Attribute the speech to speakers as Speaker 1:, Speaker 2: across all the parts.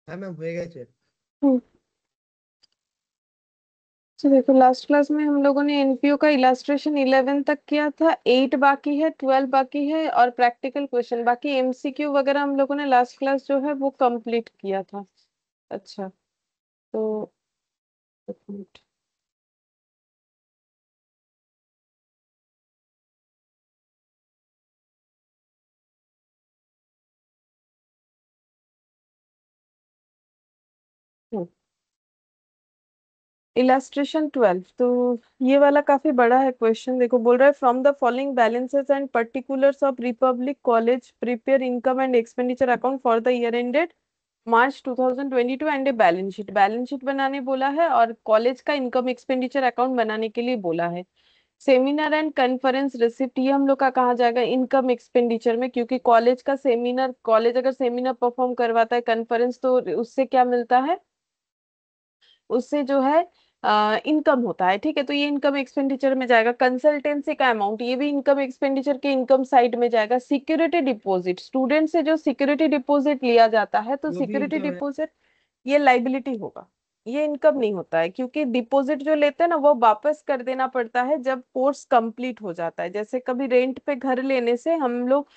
Speaker 1: হ্যাঁ ম্যাম হয়ে গেছে।
Speaker 2: हम्म, तो देखो लास्ट क्लास में हम लोगों ने एनपीओ का इलास्ट्रेशन 11 तक किया था, 8 बाकी है, 12 बाकी है और प्रैक्टिकल क्वेश्चन बाकी। एमसीक्यू वगैरह हम लोगों ने लास्ट क्लास जो है वो कंप्लीट किया था। अच्छा, तो एक मिनट। इलास्ट्रेशन 12, तो ये वाला काफी बड़ा है क्वेश्चन। देखो बोल रहा है from the following balances and particulars of Republic college prepare income and expenditure account for the year ended March 2022 and a balance sheet. Balance sheet बनाने बोला है और कॉलेज का इनकम एक्सपेंडिचर अकाउंट बनाने के लिए बोला है। सेमिनार एंड कॉन्फ्रेंस रिसिप्ट, ये हम लोग का कहाँ जाएगा, इनकम एक्सपेंडिचर में, क्योंकि कॉलेज का सेमिनार, कॉलेज अगर सेमिनार परफॉर्म करवाता है, कॉन्फ्रेंस, तो उससे क्या मिलता है, उससे जो है इनकम होता है। ठीक है, तो ये इनकम एक्सपेंडिचर में जाएगा। कंसल्टेंसी का अमाउंट, ये भी इनकम एक्सपेंडिचर के इनकम साइड में जाएगा। सिक्योरिटी डिपॉजिट, स्टूडेंट से जो सिक्योरिटी डिपॉजिट लिया जाता है, तो
Speaker 1: वो भी
Speaker 2: सिक्योरिटी
Speaker 1: इनकम है।
Speaker 2: डिपॉजिट ये लाइबिलिटी होगा, ये इनकम नहीं होता है, क्योंकि डिपॉजिट जो लेते हैं ना वो वापस कर देना पड़ता है जब कोर्स कंप्लीट हो जाता है। जैसे कभी रेंट पे घर लेने से हम लोग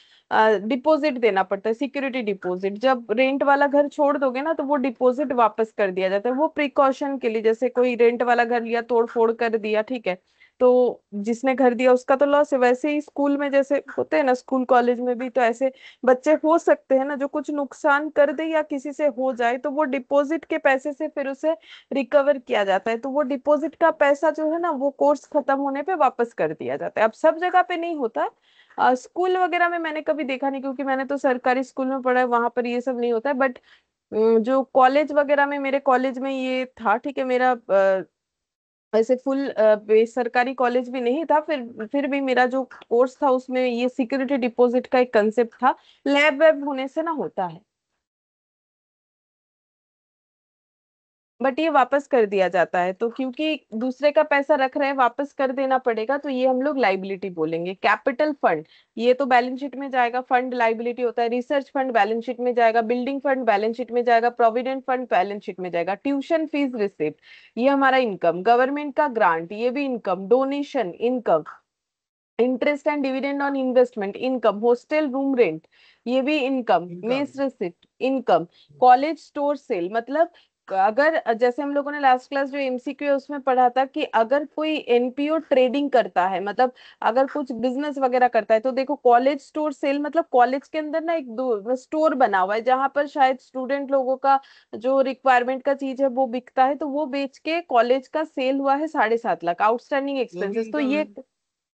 Speaker 2: डिपॉजिट देना पड़ता है, सिक्योरिटी डिपॉजिट। जब रेंट वाला घर छोड़ दोगे ना तो वो डिपॉजिट वापस कर दिया जाता है, वो प्रिकॉशन के लिए। जैसे कोई रेंट वाला घर लिया, तोड़ फोड़ कर दिया, ठीक है, तो जिसने घर दिया उसका तो लॉस है। वैसे ही स्कूल में जैसे होते हैं ना, स्कूल कॉलेज में भी तो ऐसे बच्चे हो सकते हैं ना जो कुछ नुकसान कर दे या किसी से हो जाए, तो वो डिपॉजिट के पैसे से फिर उसे रिकवर किया जाता है। तो वो डिपॉजिट का पैसा जो है ना वो कोर्स खत्म होने पे वापस कर दिया जाता है। अब सब जगह पे नहीं होता, स्कूल वगैरह में मैंने कभी देखा नहीं, क्योंकि मैंने तो सरकारी स्कूल में पढ़ा है, वहां पर ये सब नहीं होता है। बट जो कॉलेज वगैरह में, मेरे कॉलेज में ये था, ठीक है, मेरा ऐसे फुल सरकारी कॉलेज भी नहीं था, फिर भी मेरा जो कोर्स था उसमें ये सिक्योरिटी डिपॉजिट का एक कंसेप्ट था। लैब वैब होने से ना होता है, बट ये वापस कर दिया जाता है। तो क्योंकि दूसरे का पैसा रख रहे हैं, वापस कर देना पड़ेगा, तो ये हम लोग लाइबिलिटी बोलेंगे। कैपिटल फंड, ये तो बैलेंस शीट में जाएगा, फंड लाइबिलिटी होता है। रिसर्च फंड बैलेंस शीट में जाएगा, बिल्डिंग फंड बैलेंस शीट में जाएगा, प्रोविडेंट फंड बैलेंस शीट में जाएगा। ट्यूशन फीस रिसिप्ट, ये हमारा इनकम। गवर्नमेंट का ग्रांट, ये भी income. Donation income. Interest and dividend on investment income. Hostel room rent, ये भी income.
Speaker 1: Income.
Speaker 2: Mess receipt income. College store sale, मतलब अगर जैसे हम लोगों ने लास्ट क्लास जो एमसीक्यू है उसमें पढ़ा था कि अगर कोई एनपीओ ट्रेडिंग करता है, मतलब अगर कुछ बिजनेस वगैरह करता है, तो देखो कॉलेज स्टोर सेल मतलब कॉलेज के अंदर ना एक दो स्टोर बना हुआ है जहां पर शायद स्टूडेंट लोगों का जो रिक्वायरमेंट का चीज है वो बिकता है, तो वो बेच के कॉलेज का सेल हुआ है 7.5 लाख। आउटस्टैंडिंग
Speaker 1: वो भी
Speaker 2: एक्सपेंसेस, तो
Speaker 1: इनकम है।
Speaker 2: ये,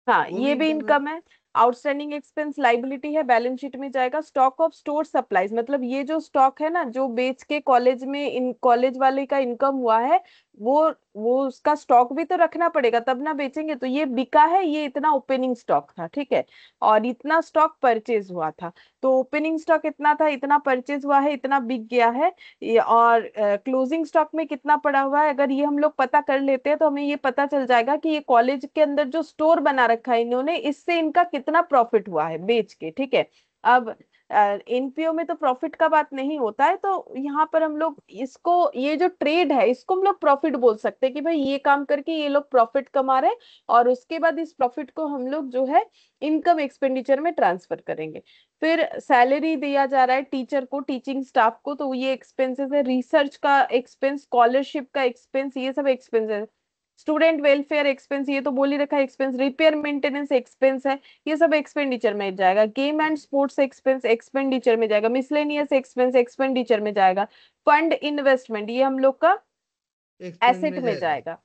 Speaker 2: हाँ
Speaker 1: वो भी
Speaker 2: ये भी
Speaker 1: इनकम है।
Speaker 2: इनकम है। आउटस्टैंडिंग एक्सपेंस लाइबिलिटी है, बैलेंस शीट में जाएगा। स्टॉक ऑफ स्टोर सप्लाईज, मतलब ये जो स्टॉक है ना जो बेच के कॉलेज में इन कॉलेज वाले का इनकम हुआ है, वो उसका स्टॉक भी तो रखना पड़ेगा तब ना बेचेंगे। तो ये बिका है, ये इतना ओपनिंग स्टॉक था, ठीक है, और इतना स्टॉक परचेज हुआ था। तो ओपनिंग स्टॉक इतना था, इतना परचेज हुआ है, इतना बिक गया है। और क्लोजिंग स्टॉक में कितना पड़ा हुआ है, अगर ये हम लोग पता कर लेते हैं तो हमें ये पता चल जाएगा कि ये कॉलेज के अंदर जो स्टोर बना रखा है इन्होंने, इससे इनका कितना प्रॉफिट हुआ है बेच के, ठीक है। अब एनपीओ में तो प्रॉफिट का बात नहीं होता है, तो यहाँ पर हम लोग इसको, ये जो ट्रेड है इसको हम लोग प्रॉफिट बोल सकते हैं कि भाई ये काम करके ये लोग प्रॉफिट कमा रहे हैं, और उसके बाद इस प्रॉफिट को हम लोग जो है इनकम एक्सपेंडिचर में ट्रांसफर करेंगे। फिर सैलरी दिया जा रहा है टीचर को, टीचिंग स्टाफ को, तो ये एक्सपेंसेस है। रिसर्च का एक्सपेंस, स्कॉलरशिप का एक्सपेंस, ये सब एक्सपेंस है। स्टूडेंट वेलफेयर एक्सपेंस, ये तो बोल ही रखा है एक्सपेंस। रिपेयर मेंटेनेंस एक्सपेंस है, ये सब एक्सपेंडिचर में जाएगा। Game and sports expense expenditure में जाएगा। मिसलेनियस एक्सपेंस एक्सपेंडिचर में जाएगा। फंड इन्वेस्टमेंट, ये हम लोग का
Speaker 1: एक्सपेंस
Speaker 2: एसेट
Speaker 1: में
Speaker 2: में
Speaker 1: जाएगा।
Speaker 2: जाएगा,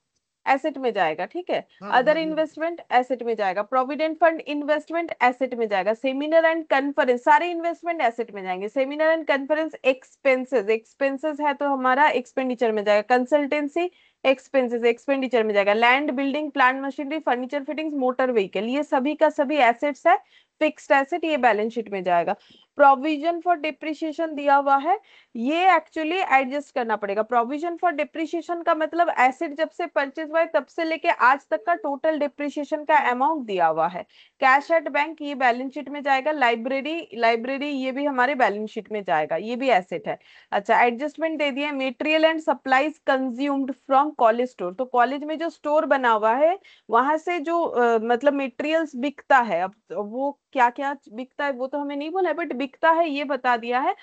Speaker 2: एसेट में जाएगा, ठीक है।
Speaker 1: हाँ
Speaker 2: अदर
Speaker 1: मतलब।
Speaker 2: इन्वेस्टमेंट एसेट में जाएगा। प्रोविडेंट फंड इन्वेस्टमेंट एसेट में जाएगा। सेमिनार एंड कॉन्फ्रेंस, सारे इन्वेस्टमेंट एसेट में जाएंगे। Seminar and conference expenses, expenses है तो हमारा एक्सपेंडिचर में जाएगा। कंसल्टेंसी एक्सपेंसेस एक्सपेंडिचर में जाएगा। Land building plant machinery furniture fittings motor vehicle, ये सभी का सभी एसेट्स है, फिक्स्ड एसेट ये बैलेंस शीट में जाएगा। प्रोविजन फॉर डिप्रिसिएशन दिया हुआ है, ये एक्चुअली एडजस्ट करना पड़ेगा। प्रोविजन फॉर डिप्रिसिएशन का मतलब एसेट जब से परचेज हुआ है तब से लेके आज तक का टोटल डिप्रिसिएशन का अमाउंट दिया हुआ है। कैश एट बैंक ये बैलेंस शीट में जाएगा। लाइब्रेरी लाइब्रेरी ये भी हमारे बैलेंस शीट में जाएगा, ये भी एसेट है। अच्छा, एडजस्टमेंट दे दिया, material and supplies consumed from college store. तो कॉलेज में जो स्टोर बना हुआ है वहां से जो मतलब मटेरियल्स बिकता है, अब वो क्या क्या बिकता है वो तो हमें नहीं बोला है, बट बिकता है ये बता दिया है।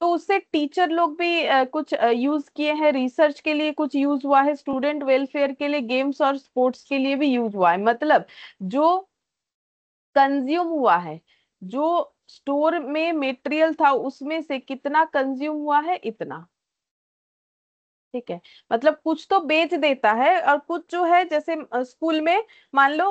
Speaker 2: तो उससे टीचर लोग भी कुछ यूज किए हैं, रिसर्च के लिए कुछ यूज हुआ है, स्टूडेंट वेलफेयर के लिए, गेम्स और स्पोर्ट्स के लिए भी यूज हुआ है। मतलब जो कंज्यूम हुआ है, जो स्टोर में मटेरियल था उसमें से कितना कंज्यूम हुआ है इतना। ठीक है, मतलब कुछ तो बेच देता है और कुछ जो है, जैसे स्कूल में मान लो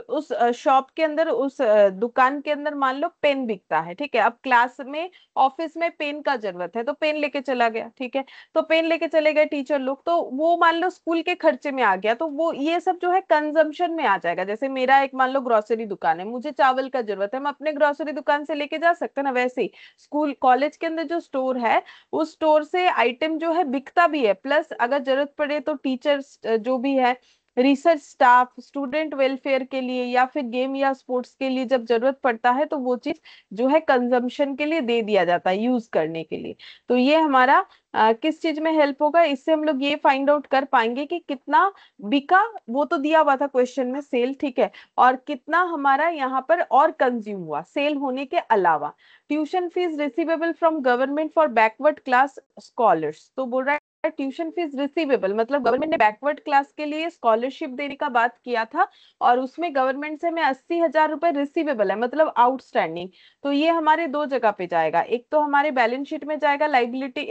Speaker 2: उस शॉप के अंदर, उस दुकान के अंदर मान लो पेन बिकता है। ठीक है, अब क्लास में ऑफिस में पेन का जरूरत है तो पेन लेके चला गया। ठीक है, तो पेन लेके चले गए टीचर लोग, तो वो मान लो स्कूल के खर्चे में आ गया, तो वो ये सब जो है कंजम्पशन में आ जाएगा। जैसे मेरा एक मान लो ग्रोसरी दुकान है, मुझे चावल का जरूरत है, मैं अपने ग्रोसरी दुकान से लेके जा सकता ना, वैसे ही स्कूल कॉलेज के अंदर जो स्टोर है उस स्टोर से आइटम जो है बिकता भी है, प्लस अगर जरूरत पड़े तो टीचर्स जो भी है, रिसर्च स्टाफ, स्टूडेंट वेलफेयर के लिए या फिर गेम या स्पोर्ट्स के लिए जब जरूरत पड़ता है तो वो चीज जो है कंजम्पशन के लिए दे दिया जाता है, यूज करने के लिए। तो ये हमारा किस चीज में हेल्प होगा, इससे हम लोग ये फाइंड आउट कर पाएंगे कि कितना बिका, वो तो दिया हुआ था क्वेश्चन में सेल। ठीक है, और कितना हमारा यहाँ पर और कंज्यूम हुआ सेल होने के अलावा। Tuition fees receivable from government for backward class scholars, तो बोल रहा है ट्यूशन फीस रिसीवेबल, मतलब गवर्नमेंट ने बैकवर्ड क्लास के लिए स्कॉलरशिप देने का बात किया था, और उसमें गवर्नमेंट से में 80,000 रुपए रिसीवेबल है, मतलब आउटस्टैंडिंग। तो ये हमारे दो जगह पे जाएगा, एक तो हमारे बैलेंस शीट में जाएगा लाइबिलिटी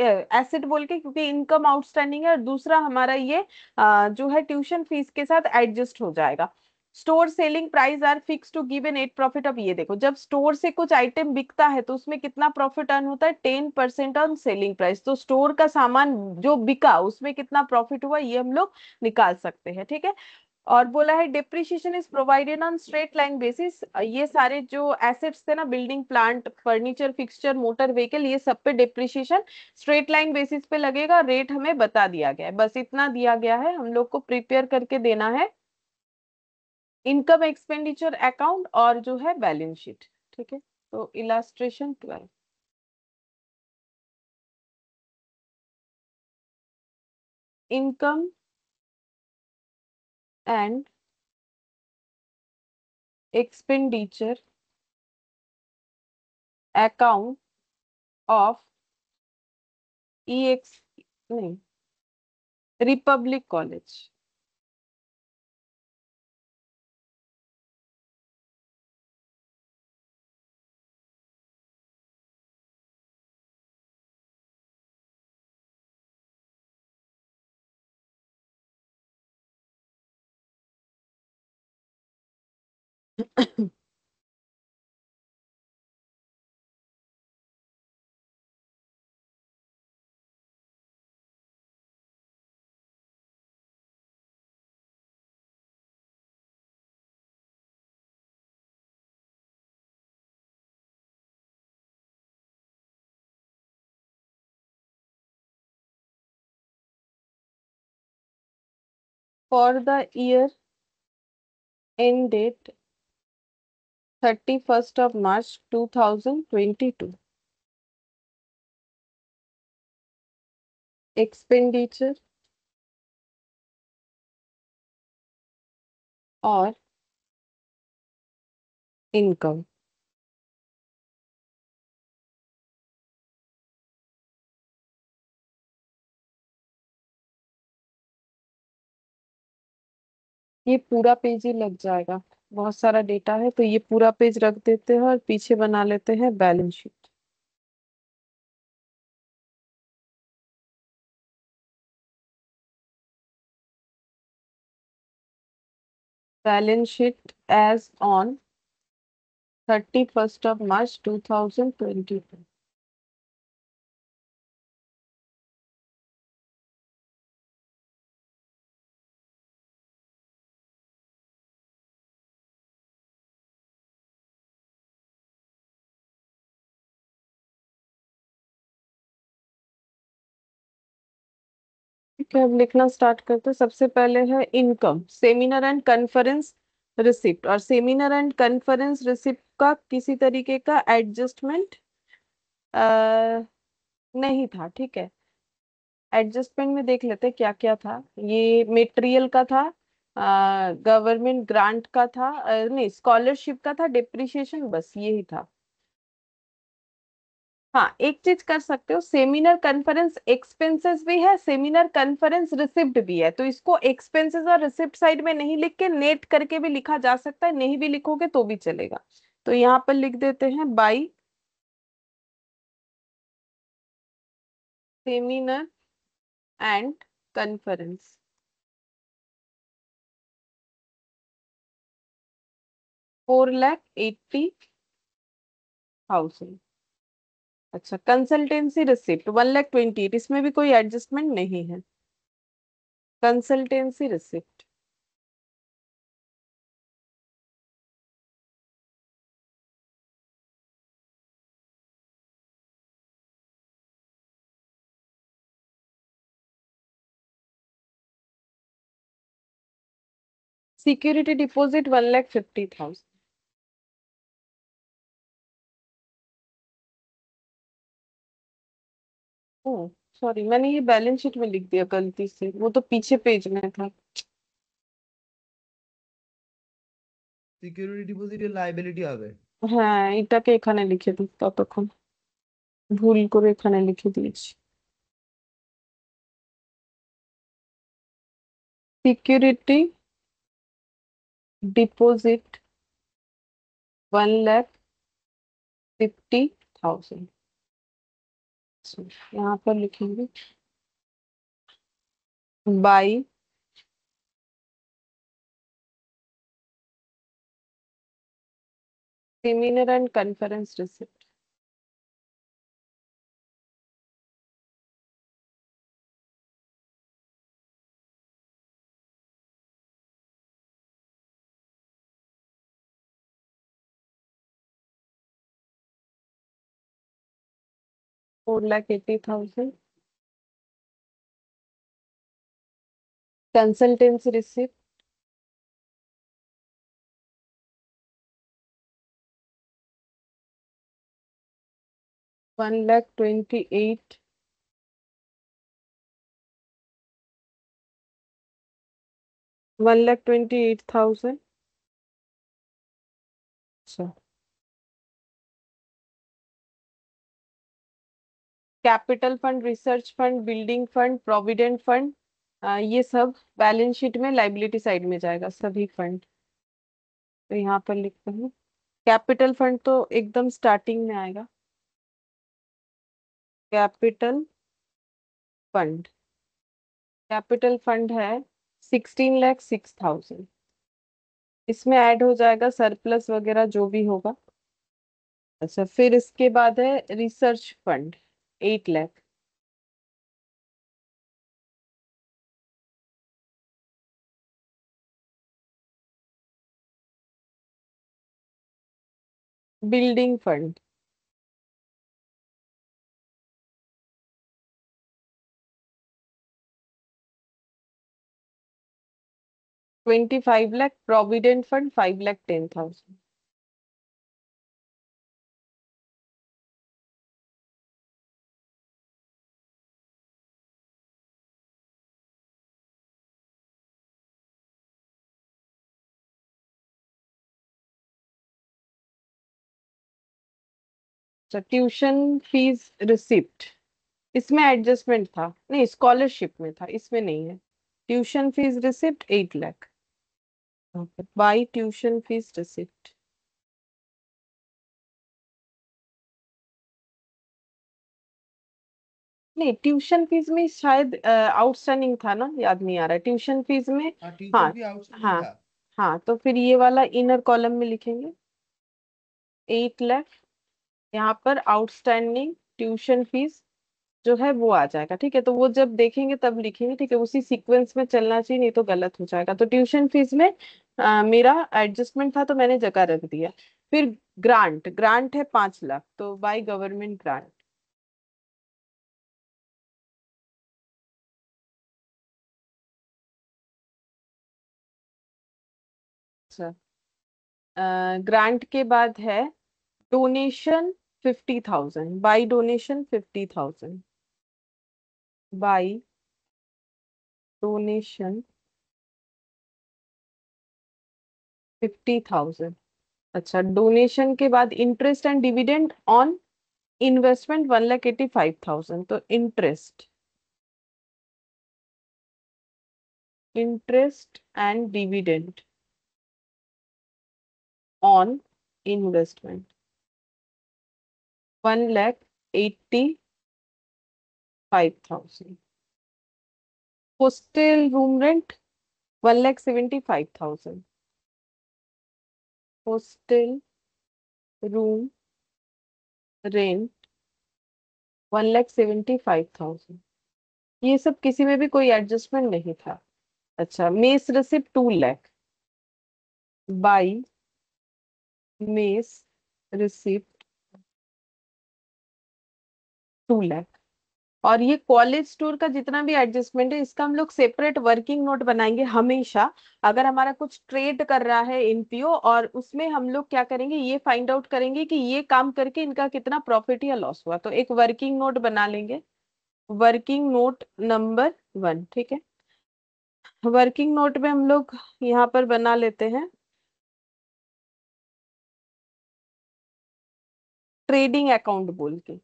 Speaker 2: एसेट बोल के, क्योंकि इनकम आउटस्टैंडिंग है, और दूसरा हमारा ये जो है ट्यूशन फीस के साथ एडजस्ट हो जाएगा। Store selling price are fix to give a net profit. अब ये देखो, जब स्टोर से कुछ आइटम बिकता है तो उसमें कितना प्रॉफिट अर्न होता है, 10% ऑन सेलिंग प्राइस। तो स्टोर का सामान जो बिका उसमें कितना प्रॉफिट हुआ ये हम लोग निकाल सकते हैं। ठीक है, और बोला है depreciation is provided on straight line basis. ये सारे जो एसेट्स थे ना, building, plant, furniture, fixture, motor vehicle, ये सब पे डिप्रिशिएशन स्ट्रेट लाइन बेसिस पे लगेगा। रेट हमें बता दिया गया है, बस इतना दिया गया है, हम लोग को प्रिपेयर करके देना है इनकम एक्सपेंडिचर अकाउंट और जो है बैलेंस शीट। ठीक है, तो illustration 12, income and expenditure account of EX, नहीं, Republic college. For the year ended 31st of March 2022, expenditure और इनकम। ये पूरा पेज ही लग जाएगा, बहुत सारा डेटा है, तो ये पूरा पेज रख देते हैं और पीछे बना लेते हैं balance sheet. Balance sheet as on 31st of March 2022। ठीक है, अब लिखना स्टार्ट करते हैं। सबसे पहले है income, seminar and conference receipt. और सेमिनार एंड कॉन्फ्रेंस रिसिप्ट का किसी तरीके का एडजस्टमेंट नहीं था। ठीक है, एडजस्टमेंट में देख लेते हैं क्या क्या था। ये मटेरियल का था, गवर्नमेंट ग्रांट का था, नहीं स्कॉलरशिप का था, डिप्रिसिएशन, बस यही था। हाँ, एक चीज कर सकते हो, सेमिनार कॉन्फ्रेंस एक्सपेंसेस भी है, सेमिनार कॉन्फ्रेंस रिसिप्ट भी है, तो इसको एक्सपेंसेस और रिसिप्ट साइड में नहीं लिख के नेट करके भी लिखा जा सकता है, नहीं भी लिखोगे तो भी चलेगा। तो यहाँ पर लिख देते हैं बाई सेमिनार एंड कॉन्फ्रेंस। 4,80,000। अच्छा, कंसल्टेंसी रिसिप्ट 1,28,000, इसमें भी कोई एडजस्टमेंट नहीं है। Consultancy receipt security deposit 1,50,000। ओ सॉरी, मैंने ये बैलेंस शीट में लिख दिया गलती से, वो तो पीछे पेज में था।
Speaker 1: সিকিউরিটি ডিপোজিট লাইবিলিটি হবে।
Speaker 2: হ্যাঁ, এটাকে এখানে লিখে দিই, ততক্ষণ ভুল করে এখানে লিখে দিয়েছি। Security deposit 1,50,000। यहाँ पर लिखेंगे by seminar and conference receipt. 4,80,000 consultancy receipt 1,28,000 1,28,000। अच्छा, capital fund, research fund, building fund, provident fund, ये सब बैलेंस शीट में लाइबिलिटी साइड में जाएगा, सभी फंड। तो यहाँ पर लिखते हैं कैपिटल फंड तो एकदम स्टार्टिंग में आएगा। कैपिटल फंड, कैपिटल फंड है 16,06,000। इसमें ऐड हो जाएगा सरप्लस वगैरह जो भी होगा। अच्छा, फिर इसके बाद है research fund 8 lakh. Building fund 25 lakh. Provident fund 5,10,000। अच्छा, ट्यूशन फीस रिसिप्ट, इसमें एडजस्टमेंट था, नहीं स्कॉलरशिप में था, इसमें नहीं है। Tuition fees receipt 8 lakh by tuition fees receipt. नहीं, ट्यूशन फीस में शायद आउटस्टैंडिंग था ना, याद नहीं आ रहा है ट्यूशन फीस में।
Speaker 1: हाँ,
Speaker 2: हाँ
Speaker 1: ट्यूशन फी आउटस्टैंडिंग
Speaker 2: हाँ
Speaker 1: था।
Speaker 2: हाँ, तो फिर ये वाला इनर कॉलम में लिखेंगे 8 लाख। यहाँ पर आउटस्टैंडिंग ट्यूशन फीस जो है वो आ जाएगा। ठीक है, तो वो जब देखेंगे तब लिखेंगे। ठीक है, उसी सीक्वेंस में चलना चाहिए, नहीं तो गलत हो जाएगा। तो ट्यूशन फीस में मेरा एडजस्टमेंट था तो मैंने जगह रख दिया। फिर ग्रांट, ग्रांट है 5 लाख, तो बाय गवर्नमेंट ग्रांट। अच्छा, ग्रांट के बाद है donation 50,000, by donation 50,000, by donation 50,000। अच्छा, डोनेशन के बाद interest and dividend on investment 1,85,000, तो interest and dividend on investment 1,85,000। Hostel room rent 1,75,000, hostel room rent 1,75,000। ये सब किसी में भी कोई एडजस्टमेंट नहीं था। अच्छा, mess receipt 2 lakh, by mess receipt 2 lakh. और ये कॉलेज टूर का जितना भी एडजस्टमेंट है इसका हम लोग सेपरेट वर्किंग नोट बनाएंगे हमेशा। अगर हमारा कुछ ट्रेड कर रहा है एनपीओ, और उसमें हम लोग क्या करेंगे, ये फाइंड आउट करेंगे कि ये काम करके इनका कितना प्रॉफिट या लॉस हुआ, तो एक वर्किंग नोट बना लेंगे, वर्किंग नोट नंबर 1। ठीक है, वर्किंग नोट में हम लोग यहाँ पर बना लेते हैं ट्रेडिंग अकाउंट बोल के,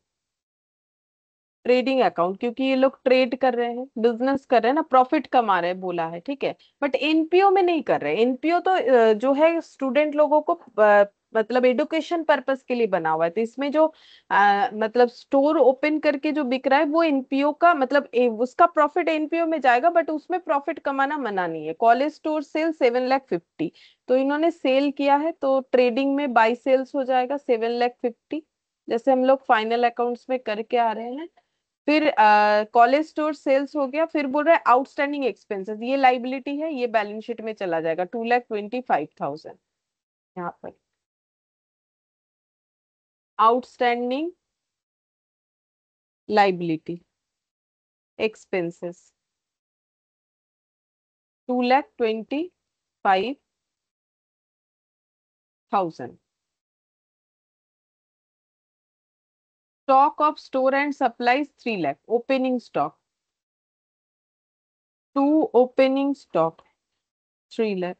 Speaker 2: ट्रेडिंग अकाउंट, क्योंकि ये लोग ट्रेड कर रहे हैं, बिजनेस कर रहे हैं ना, प्रॉफिट कमा रहे हैं बोला है, ठीक है। बट एनपीओ में नहीं कर रहे, एनपीओ तो जो है स्टूडेंट लोगों को मतलब एडुकेशन पर्पस के लिए बना हुआ है, तो इसमें जो मतलब स्टोर ओपन करके जो बिक रहा है वो एनपीओ का मतलब उसका प्रॉफिट एनपीओ में जाएगा, बट उसमें प्रॉफिट कमाना मना नहीं है। कॉलेज स्टोर सेल 7,50,000, तो इन्होंने सेल किया है, तो ट्रेडिंग में बाई सेल्स हो जाएगा 7,50,000, जैसे हम लोग फाइनल अकाउंट्स में करके आ रहे हैं। फिर कॉलेज स्टोर सेल्स हो गया, फिर बोल रहे हैं आउटस्टैंडिंग एक्सपेंसेस, ये लाइबिलिटी है, ये बैलेंस शीट में चला जाएगा 2,25,000। यहाँ पर outstanding liability expenses 2,25,000। Stock of store and supplies 3 lakh, opening stock to, opening stock 3 lakh,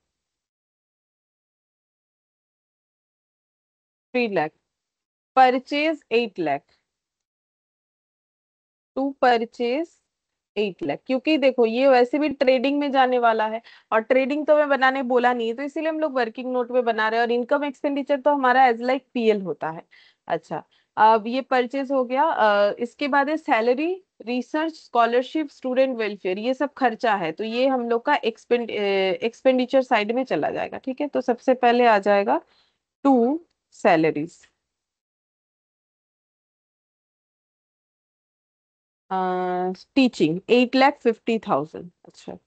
Speaker 2: 3 lakh. Purchase 8 lakh, to purchase 8 lakh, क्योंकि देखो ये वैसे भी ट्रेडिंग में जाने वाला है, और ट्रेडिंग तो मैं बनाने बोला नहीं है, तो इसीलिए हम लोग वर्किंग नोट में बना रहे हैं, और इनकम एक्सपेंडिचर तो हमारा एज लाइक पीएल होता है। अच्छा, अब ये परचेज हो गया, इसके बाद है salary, research, scholarship, student welfare, ये सब खर्चा है, तो ये हम लोग का एक्सपेंडिचर साइड में चला जाएगा। ठीक है, तो सबसे पहले आ जाएगा टू सैलरीज, टीचिंग 8,50,000। अच्छा,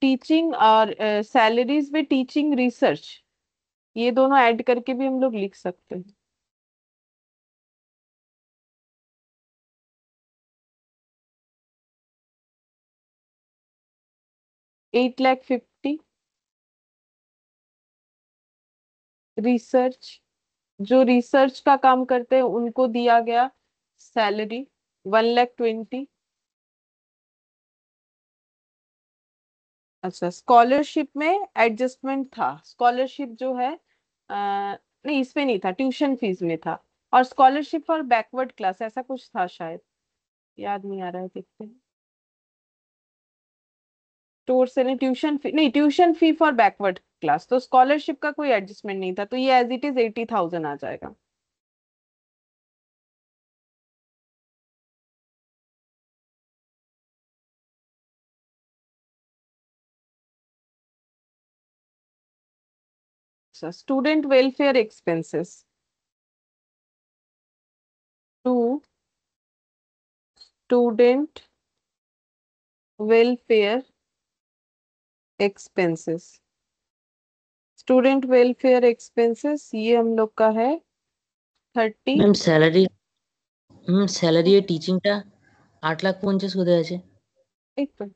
Speaker 2: टीचिंग और सैलरीज में टीचिंग रिसर्च, ये दोनों ऐड करके भी हम लोग लिख सकते हैं। 8,50,000 रिसर्च, जो रिसर्च का काम करते हैं उनको दिया गया सैलरी 1,20,000। अच्छा, स्कॉलरशिप में एडजस्टमेंट था, स्कॉलरशिप जो है नहीं इसमें नहीं था, ट्यूशन फीस में था, और स्कॉलरशिप फॉर बैकवर्ड क्लास ऐसा कुछ था शायद, याद नहीं आ रहा है, देखते हैं। स्टोर से नहीं, ट्यूशन फी नहीं, tuition fee for backward class, तो स्कॉलरशिप का कोई एडजस्टमेंट नहीं था, तो ये एज इट इज 80,000 आ जाएगा। अच्छा, student welfare expenses to, student welfare expenses, student welfare expenses ये हम लोग का है 30।
Speaker 3: ম্যাম স্যালারি এর টিচিংটা 8,50,000 কোথায় আছে?
Speaker 2: एक मिनट,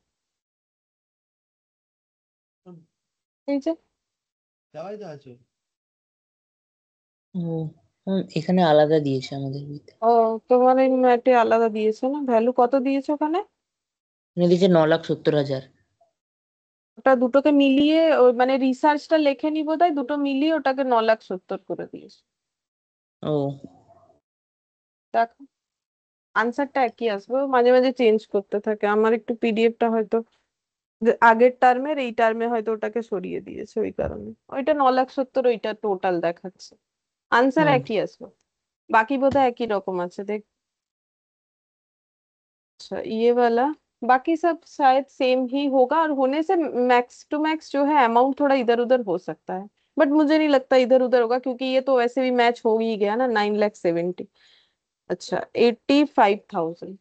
Speaker 2: এই যে
Speaker 1: যাওয়াই তো আছে।
Speaker 3: ও এখানে আলাদা দিয়েছে আমাদের বইতে।
Speaker 2: ও, তোমার এই ম্যাটে আলাদা দিয়েছে না? ভ্যালু কত দিয়েছে ওখানে?
Speaker 3: এখানে দিয়েছে 9,70,000।
Speaker 2: ওটা দুটোকে মিলিয়ে ওই মানে রিসার্চটা লেখেনি বোধহয়, দুটো মিলিয়ে ওটাকে 9,70,000 করে দিয়েছে।
Speaker 3: ও
Speaker 2: দেখো, আনসারটা একই আসবে, ও মাঝে মাঝে চেঞ্জ করতে থাকে। আমার একটু পিডিএফটা হয়তো যে আগের টার্মের এই টার্মে হয়তো ওটাকে সরিয়ে দিয়েছে, ওই কারণে ওইটা 9,70,000 ওইটা টোটাল দেখাচ্ছে। आंसर
Speaker 3: হুম।
Speaker 2: একই আসবে, बाकी বোধহয় একই रकम আছে देख। अच्छा ये वाला, बाकी सब शायद सेम ही होगा, और होने से मैक्स टू मैक्स जो है अमाउंट थोड़ा इधर उधर हो सकता है, बट मुझे नहीं लगता इधर उधर होगा, क्योंकि ये तो वैसे भी मैच हो ही गया ना, 9,70,000। अच्छा 85,000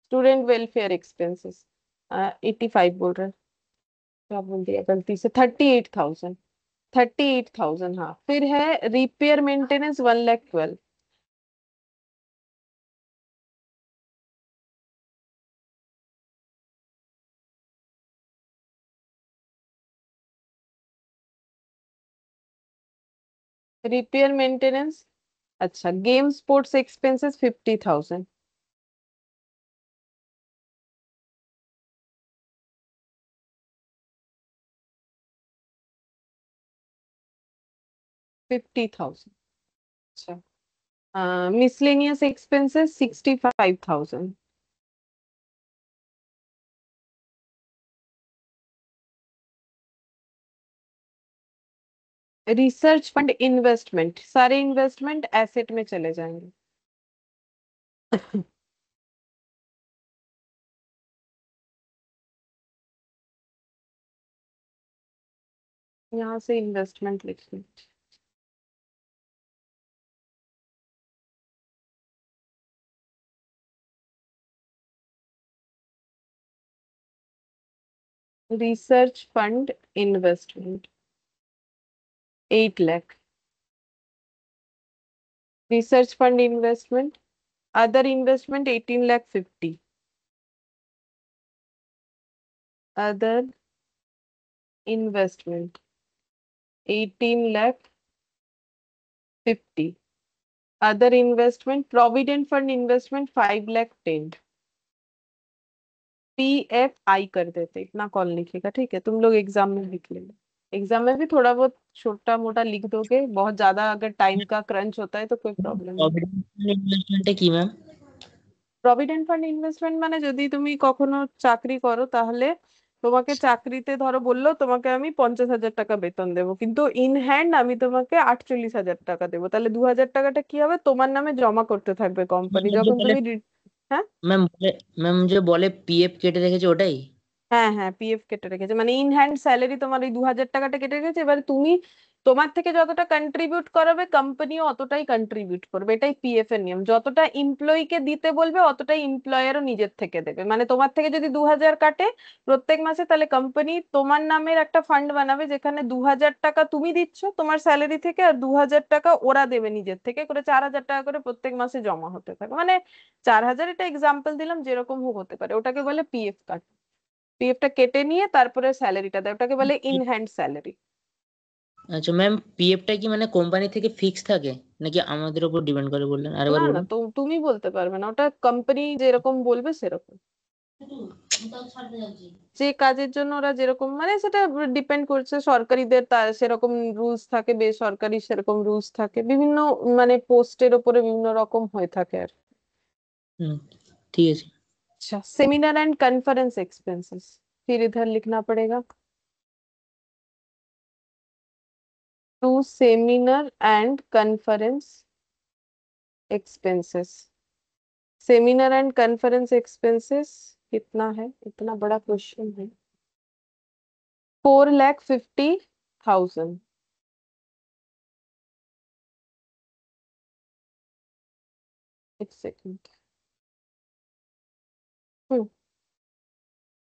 Speaker 2: स्टूडेंट वेलफेयर एक्सपेंसेस, 85 बोल रहे हैं, क्या बोल दिया गलती से, 38,000। 38,000 हाँ। फिर है रिपेयर मेंटेनेंस 1,12,000। रिपेयर मेंटेनेंस, अच्छा गेम स्पोर्ट्स एक्सपेंसेस 50,000। अच्छा miscellaneous expenses 65,000। Research fund investment, सारे इन्वेस्टमेंट एसेट में चले जाएंगे। यहाँ से इन्वेस्टमेंट लिखिए। Research fund investment 8 lakh. Research fund investment other investment 18,50,000। Other investment 18,50,000। Other investment provident fund investment 5,10,000। PFI कर देते, इतना कॉल लिखेगा ठीक है, तुम लोग एग्जाम में लिख लेना। एग्जाम में भी थोड़ा बहुत छोटा मोटा लिख दोगे, बहुत ज्यादा अगर टाइम का क्रंच होता है तो कोई प्रॉब्लम नहीं।
Speaker 3: ইনভেস্টমেন্টে কি ম্যাম?
Speaker 2: প্রভিডেন্ট ফান্ড ইনভেস্টমেন্ট মানে যদি তুমি কখনো চাকরি করো, তাহলে তোমাকে চাকরিতে ধরো বললো তোমাকে আমি 50,000 টাকা বেতন দেবো, কিন্তু ইন হ্যান্ড আমি তোমাকে 48,000 টাকা দেবো, তাহলে 2,000 টাকাটা কি হবে, তোমার নামে জমা করতে থাকবে কোম্পানি,
Speaker 3: যে
Speaker 2: যখন
Speaker 3: বলে
Speaker 2: তুমি হ্যাঁ
Speaker 3: ম্যাম যে বলে পিএফ কেটে রেখেছে ওটাই?
Speaker 2: হ্যাঁ হ্যাঁ, পিএফ কেটে রেখেছে, মানে ইন হ্যান্ড স্যালারি তোমার ওই 2,000 টাকাটা কেটে রেখেছে, এবার তুমি তোমার থেকে যতটা কন্ট্রিবিউট করাবে কোম্পানিও অতটাই কন্ট্রিবিউট করবে, এটাই পিএফ এর নিয়ম। যতটা এমপ্লয়িকে দিতে বলবে অতটাই এমপ্লয়ারও নিজের থেকে দেবে, মানে তোমার থেকে যদি 2,000 কাটে প্রত্যেক মাসে, তাহলে কোম্পানি তোমার নামের একটা ফান্ড বানাবে, যেখানে 2,000 টাকা তুমি দিচ্ছ তোমার স্যালারি থেকে, আর 2,000 টাকা ওরা দেবে নিজের থেকে, করে 4,000 টাকা করে প্রত্যেক মাসে জমা হতে থাকে, মানে 4,000, এটা এক্সাম্পল দিলাম, যেরকম হোক হতে পারে, ওটাকে বলে পিএফ কাট। পিএফটা কেটে নিয়ে তারপরে স্যালারিটা দেয়, ওটাকে বলে ইন হ্যান্ড স্যালারি।
Speaker 3: আচ্ছা ম্যাম, পিএফটা কি মানে কোম্পানি থেকে ফিক্স থাকে নাকি আমাদের উপর ডিপেন্ড করে বললেন?
Speaker 2: না
Speaker 3: আরেকবার
Speaker 2: না,
Speaker 3: বলুন।
Speaker 2: তো তুমি বলতে পারবে না, ওটা কোম্পানি যেরকম বলবে সেরকম, যে কাজের জন্য ওরা যেরকম, মানে সেটা ডিপেন্ড করছে, সরকারিদের তার সেরকম রুলস থাকে, বেসরকারি সেরকম রুলস থাকে, বিভিন্ন মানে পোস্টের ওপরে বিভিন্ন রকম হয়ে থাকে আর।
Speaker 3: হুম, ঠিক আছে।
Speaker 2: अच्छा सेमिनार एंड कॉन्फ्रेंस एक्सपेंसेस, फिर इधर लिखना पड़ेगा to seminar and conference expenses. Seminar and conference expenses कितना है, इतना बड़ा क्वेश्चन है। 4,50,000। एक सेकंड।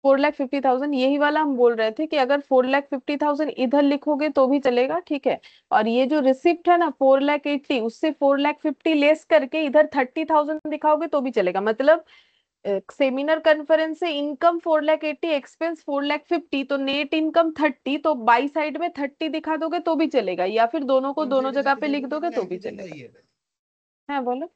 Speaker 2: 4,50,000 यही वाला हम बोल रहे थे कि अगर 4,50,000 इधर लिखोगे तो भी चलेगा, ठीक है, और ये जो रिसिप्ट है ना 4,80,000, उससे 4,50,000 लेस करके इधर 30,000 दिखाओगे तो भी चलेगा, मतलब सेमिनार कॉन्फ्रेंस से इनकम 4,80,000, एक्सपेंस 4,50,000, तो नेट इनकम 30, तो बाई साइड में 30 दिखा दोगे तो भी चलेगा, या फिर दोनों को
Speaker 1: फ्रंट
Speaker 2: दोनों
Speaker 1: साइड
Speaker 2: जगह पे
Speaker 1: 30
Speaker 2: लिख दोगे तो
Speaker 1: एक
Speaker 2: भी
Speaker 1: ही चल रहा
Speaker 2: चलेगा।
Speaker 1: है।
Speaker 2: হ্যাঁ বলো।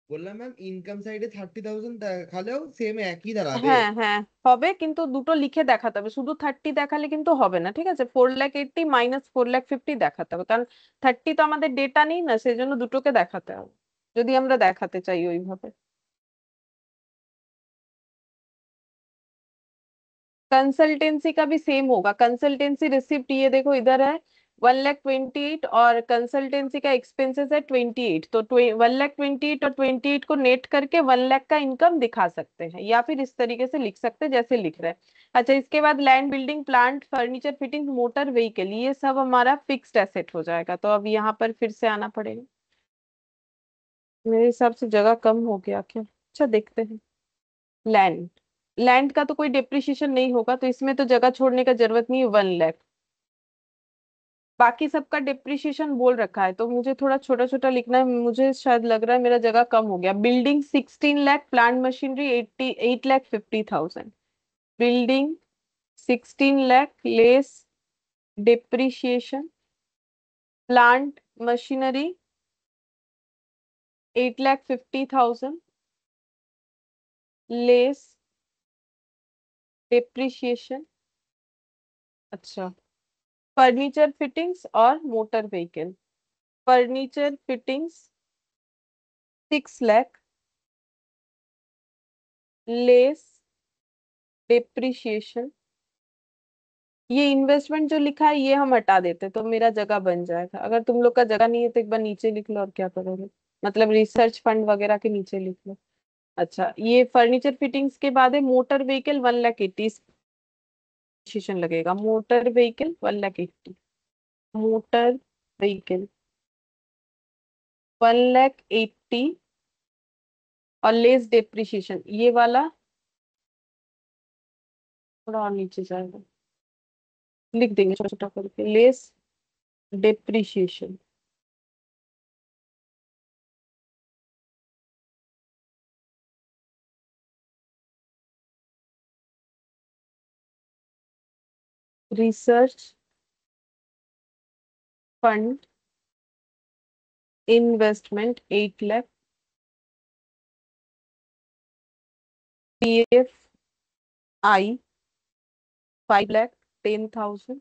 Speaker 1: বললাম ম্যাম ইনকাম সাইডে 30,000 দেখালেও সেম একই দাঁড়াবে।
Speaker 2: হ্যাঁ হ্যাঁ হবে, কিন্তু দুটো লিখে দেখাতে হবে, শুধু 30 দেখালে কিন্তু হবে না, ঠিক আছে? 4,80,000 মাইনাস 4,50,000 দেখাতে হবে, কারণ 30 তো আমাদের ডেটা নেই না, সেই জন্য দুটোকে দেখাতে হবে যদি আমরা দেখাতে চাই ওইভাবে। कंसल्टेंसी का भी सेम होगा, कंसल्टेंसी रिसिप्ट ये देखो इधर है 1,28,000 और कंसल्टेंसी का एक्सपेंसेस है 28, तो 1,28,000 और 28 को नेट करके 1,00,000 का इनकम दिखा सकते हैं, या फिर इस तरीके से लिख सकते हैं जैसे लिख रहे हैं। अच्छा, इसके बाद land, building, plant, furniture, fitting, motor vehicle, ये सब हमारा फिक्स्ड एसेट हो जाएगा, तो अब यहाँ पर फिर से आना पड़ेगा। मेरे हिसाब से जगह कम हो गया क्या? अच्छा देखते हैं। लैंड, लैंड का तो कोई डेप्रिसिएशन नहीं होगा, तो इसमें तो जगह छोड़ने का जरूरत नहीं है, 1,00,000। बाकी सबका डेप्रिसिएशन बोल रखा है, तो मुझे थोड़ा छोटा छोटा लिखना है, मुझे शायद लग रहा है मेरा जगह कम हो गया। Building 16,00,000, plant machinery 8,50,000, building 16,00,000 less depreciation, plant machinery 8,50,000 less depreciation. अच्छा, फर्नीचर फिटिंग्स और motor vehicle, furniture fittings 6,00,000 less depreciation. ये इन्वेस्टमेंट जो लिखा है ये हम हटा देते तो मेरा जगह बन जाएगा, अगर तुम लोग का जगह नहीं है तो एक बार नीचे लिख लो, और क्या करोगे, मतलब रिसर्च फंड वगैरह के नीचे लिख लो। अच्छा, ये फर्नीचर फिटिंग्स के बाद है मोटर व्हीकल 1,80,000, डिसीजन लगेगा, मोटर व्हीकल 1,80,000, मोटर व्हीकल 1,80,000 और लेस डेप्रिसिएशन ये वाला थोड़ा और नीचे जाएगा, लिख देंगे छोटा छोटा करके, less depreciation. Research fund investment 8,00,000, PF I 5,10,000,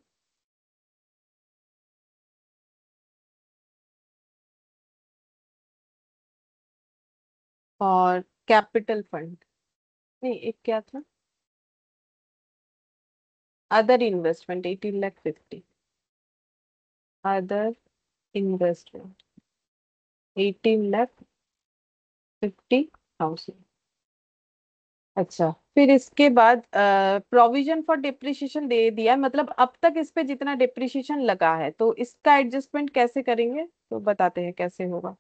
Speaker 2: और कैपिटल फंड, नहीं एक क्या था, अदर इन्वेस्टमेंट 18,50,000, अदर इन्वेस्टमेंट 18,50,000। अच्छा, फिर इसके बाद प्रोविजन फॉर डिप्रिसिएशन दे दिया है, मतलब अब तक इस पे जितना डिप्रिसिएशन लगा है, तो इसका एडजस्टमेंट कैसे करेंगे, तो बताते हैं कैसे होगा।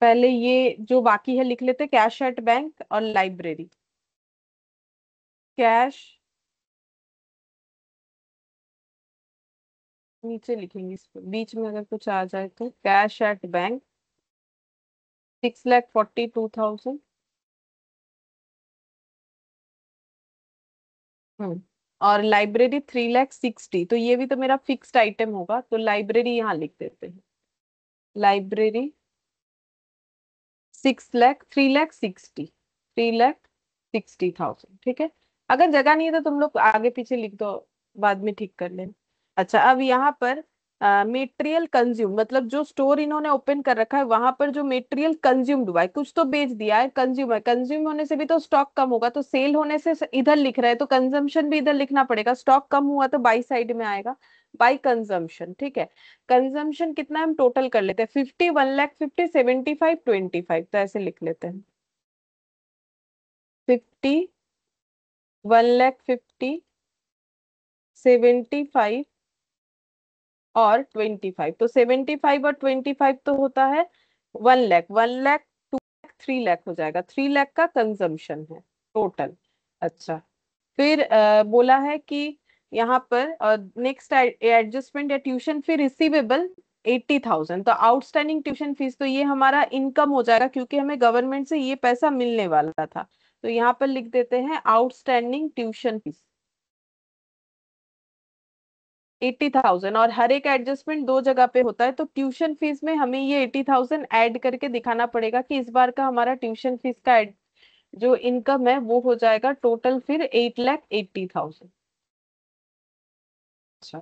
Speaker 2: पहले ये जो बाकी है लिख लेते, कैश एट बैंक और लाइब्रेरी, कैश नीचे लिखेंगे, इस पे बीच में अगर कुछ आ जाए तो, कैश एट बैंक 6,42,000। और लाइब्रेरी 3,60,000, तो ये भी तो मेरा फिक्स्ड आइटम होगा, तो लाइब्रेरी यहाँ लिख देते हैं, लाइब्रेरी 6,00,000, 3,60,000, ठीक है। अगर जगह नहीं है तो तुम लोग आगे पीछे लिख दो, बाद में ठीक कर लेना। अच्छा, अब यहाँ पर मेटेरियल कंज्यूम, मतलब जो स्टोर इन्होंने ओपन कर रखा है वहां पर जो मेटेरियल कंज्यूम्ड हुआ है, कुछ तो बेच दिया है, कंज्यूम है, कंज्यूम होने से भी तो स्टॉक कम होगा, तो सेल होने से इधर लिख रहा है तो कंजम्पशन भी इधर लिखना पड़ेगा, स्टॉक कम हुआ तो बाई साइड में आएगा, बाई कंजम्पशन, ठीक है। कंजम्पशन कितना है हम टोटल कर लेते हैं, 50, 1,50,000, 75, 25, तो ऐसे लिख लेते हैं, 50, 1,50,000, 75 और 25, तो 75 और 25 तो होता है 1,00,000, 1,00,000, 2,00,000, 3,00,000 हो जाएगा, 3,00,000 का कंजम्पशन है टोटल। अच्छा, फिर बोला है कि यहाँ पर नेक्स्ट एडजस्टमेंट या ट्यूशन फी रिसीवेबल 80,000, तो आउटस्टैंडिंग ट्यूशन फीस, तो ये हमारा इनकम हो जाएगा क्योंकि हमें गवर्नमेंट से ये पैसा मिलने वाला था, तो यहाँ पर लिख देते हैं आउटस्टैंडिंग ट्यूशन फीस 80,000, और हर एक एडजस्टमेंट दो जगह पे होता है, तो ट्यूशन फीस में हमें ये 80,000 ऐड करके दिखाना पड़ेगा कि इस बार का हमारा ट्यूशन फीस का जो इनकम है वो हो जाएगा टोटल फिर 8,80,000। अच्छा,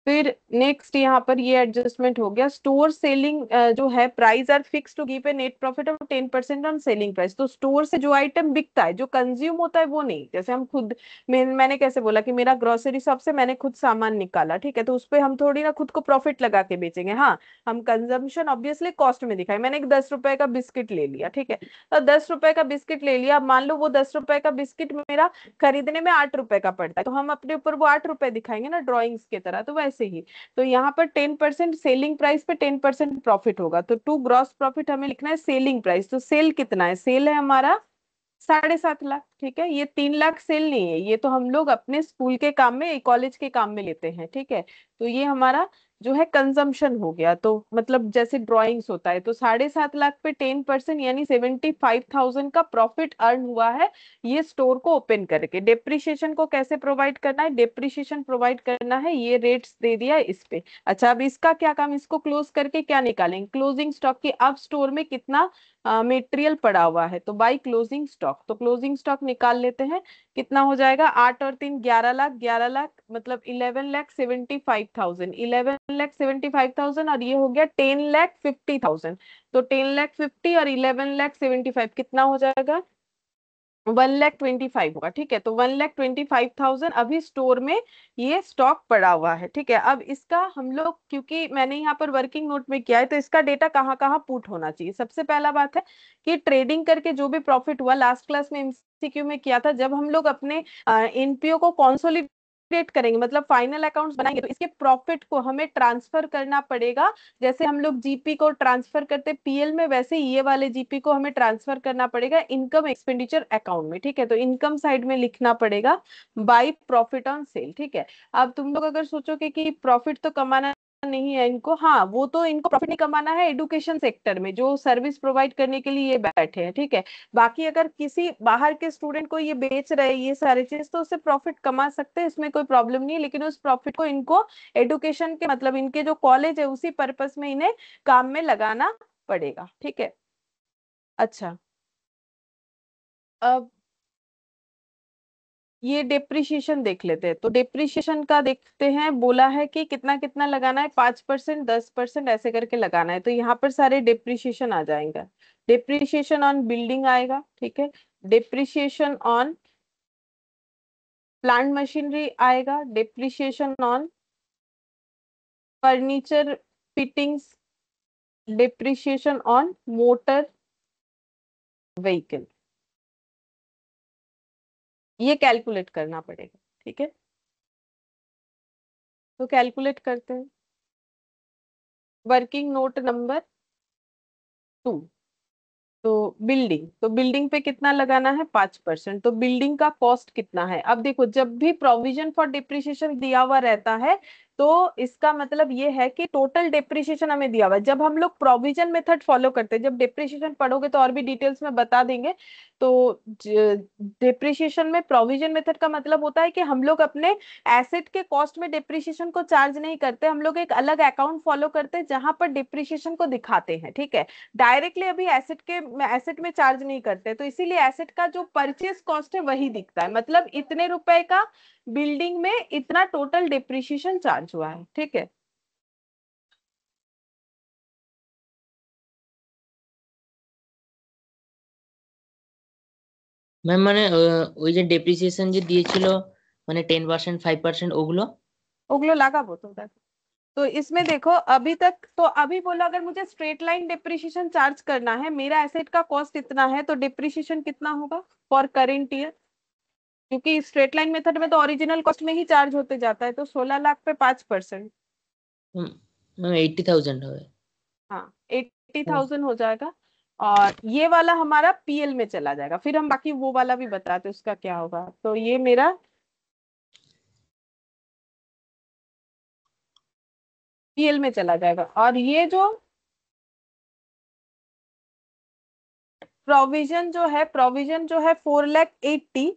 Speaker 2: फिर नेक्स्ट यहाँ पर ये एडजस्टमेंट हो गया। स्टोर सेलिंग जो है, price are fix to give a net profit of 10% on selling price. तो स्टोर से जो आइटम बिकता है, जो कंज्यूम होता है वो नहीं। जैसे हम खुद मैंने कैसे बोला कि मेरा ग्रोसरी शॉप से मैंने खुद सामान निकाला, ठीक है, तो उस पे हम थोड़ी ना खुद को प्रॉफिट लगा के बेचेंगे। हाँ, हम कंजम्पशन ऑब्वियसली कॉस्ट में दिखाए। मैंने एक 10 रुपए का बिस्किट ले लिया, ठीक है, तो 10 रुपए का बिस्किट ले लिया। अब मान लो वो 10 रुपए का बिस्किट मेरा खरीदने में 8 रुपए का पड़ता है, तो हम अपने ऊपर वो 8 रुपए दिखाएंगे ना, ड्रॉइंग्स की तरह। तो वैसे ही तो यहाँ पर 10% सेलिंग प्राइस पे 10% प्रॉफिट होगा। तो टू ग्रॉस प्रॉफिट हमें लिखना है सेलिंग प्राइस। तो सेल कितना है? सेल है हमारा 7.5 लाख, ठीक है। ये 3 लाख सेल नहीं है, ये तो हम लोग अपने स्कूल के काम में, कॉलेज के काम में लेते हैं, ठीक है। तो ये हमारा जो है कंजम्पशन हो गया। तो मतलब जैसे ड्राइंग्स होता है, तो 7.5 लाख पे 10% यानी 75,000 का प्रॉफिट अर्न हुआ है ये स्टोर को ओपन करके। डेप्रिसिएशन को कैसे प्रोवाइड करना है? डेप्रिसिएशन प्रोवाइड करना है, ये रेट्स दे दिया है इस पे। अच्छा, अब इसका क्या काम? इसको क्लोज करके क्या निकालेंगे? क्लोजिंग स्टॉक की। अब स्टोर में कितना मेटेरियल पड़ा हुआ है, तो बाई क्लोजिंग स्टॉक। तो क्लोजिंग स्टॉक निकाल लेते हैं, कितना हो जाएगा? 8 और 3 11 लाख, 11 लाख मतलब 11,75,000, 11,75,000, और ये हो गया 10,50,000। तो 10,50,000 और 11,75,000 कितना हो जाएगा? 1,25,000 होगा, ठीक है। तो 1,25,000 अभी स्टोर में ये स्टॉक पड़ा हुआ है, ठीक है। अब इसका हम लोग, क्योंकि मैंने यहाँ पर वर्किंग नोट में किया है, तो इसका डेटा कहाँ कहाँ पुट होना चाहिए? सबसे पहला बात है कि ट्रेडिंग करके जो भी प्रॉफिट हुआ, लास्ट क्लास में एमसीक्यू में किया था, जब हम लोग अपने एनपीओ को कॉन्सोलिडेट करेंगे, मतलब फाइनल अकाउंट्स बनाएंगे, तो इसके प्रॉफिट को हमें ट्रांसफर करना पड़ेगा। जैसे हम लोग जीपी को ट्रांसफर करते पीएल में, वैसे ये वाले जीपी को हमें ट्रांसफर करना पड़ेगा इनकम एक्सपेंडिचर अकाउंट में, ठीक है। तो इनकम साइड में लिखना पड़ेगा बाई प्रॉफिट ऑन सेल, ठीक है। अब तुम लोग अगर सोचोगे कि प्रॉफिट तो कमाना नहीं है इनको, हाँ, वो तो इनको प्रॉफिट नहीं कमाना है एडुकेशन सेक्टर में जो सर्विस प्रोवाइड करने के लिए ये बैठे हैं, ठीक है। बाकी अगर किसी बाहर के स्टूडेंट को ये बेच रहे हैं ये सारी चीज, तो उससे प्रॉफिट कमा सकते हैं, इसमें कोई प्रॉब्लम नहीं है। लेकिन उस प्रॉफिट को इनको एडुकेशन के, मतलब इनके जो कॉलेज है उसी पर्पस में इन्हें काम में लगाना पड़ेगा, ठीक है। अच्छा, अब ये डेप्रिशिएशन देख लेते हैं। तो डेप्रिशिएशन का देखते हैं, बोला है कि कितना कितना लगाना है, 5%, 10% ऐसे करके लगाना है। तो यहाँ पर सारे डेप्रिशिएशन आ जाएंगे। डेप्रिशिएशन ऑन बिल्डिंग आएगा, ठीक है। डेप्रिशिएशन ऑन प्लांट मशीनरी आएगा। Depreciation on furniture fittings. Depreciation on motor vehicle. ये कैलकुलेट करना पड़ेगा, ठीक है। तो कैलकुलेट करते हैं। Working note number 2। तो बिल्डिंग पे कितना लगाना है? 5%। तो बिल्डिंग का कॉस्ट कितना है? अब देखो, जब भी प्रोविजन फॉर डिप्रिसिएशन दिया हुआ रहता है, तो इसका मतलब ये है कि टोटल डिप्रिसिएशन हमें दिया हुआ है। जब हम लोग प्रोविजन मेथड फॉलो करते हैं, जब डिप्रिसिएशन पढ़ोगे तो और भी डिटेल्स में बता देंगे। तो डिप्रिसिएशन में प्रोविजन मेथड का मतलब होता है कि हम लोग अपने एसेट के कॉस्ट में डिप्रिसिएशन को चार्ज नहीं करते, हम लोग एक अलग अकाउंट फॉलो करते हैं जहां पर डिप्रिसिएशन को दिखाते हैं, ठीक है। डायरेक्टली अभी एसेट में चार्ज नहीं करते, तो इसीलिए एसेट का जो परचेस कॉस्ट है वही दिखता है। मतलब इतने रुपए का बिल्डिंग में इतना टोटल डिप्रिसिएशन चार्ज हुआ है, ठीक है।
Speaker 3: ম্যাম মানে ওই যে ডেপ্রিসিয়েশন যে দিয়েছিল মানে 10% 5% ওগুলো
Speaker 2: ओगलो लागाबो तो देखो। तो इसमें देखो, अभी तक तो अभी बोला अगर मुझे स्ट्रेट लाइन डिप्रिसिएशन चार्ज करना है, मेरा एसेट का कॉस्ट इतना है, तो डिप्रिसिएशन कितना होगा फॉर करेंट ईयर? क्योंकि स्ट्रेट लाइन मेथड में तो ओरिजिनल कॉस्ट में ही चार्ज होते जाता है, तो 16 लाख पे 5%।
Speaker 3: ম্যাম 80,000 হবে।
Speaker 2: हाँ, 80,000 हो जाएगा। और ये वाला हमारा पीएल में चला जाएगा, फिर हम बाकी वो वाला भी बताते हैं उसका क्या होगा। तो ये मेरा पीएल में चला जाएगा। और ये जो प्रोविजन जो है 4,80,000,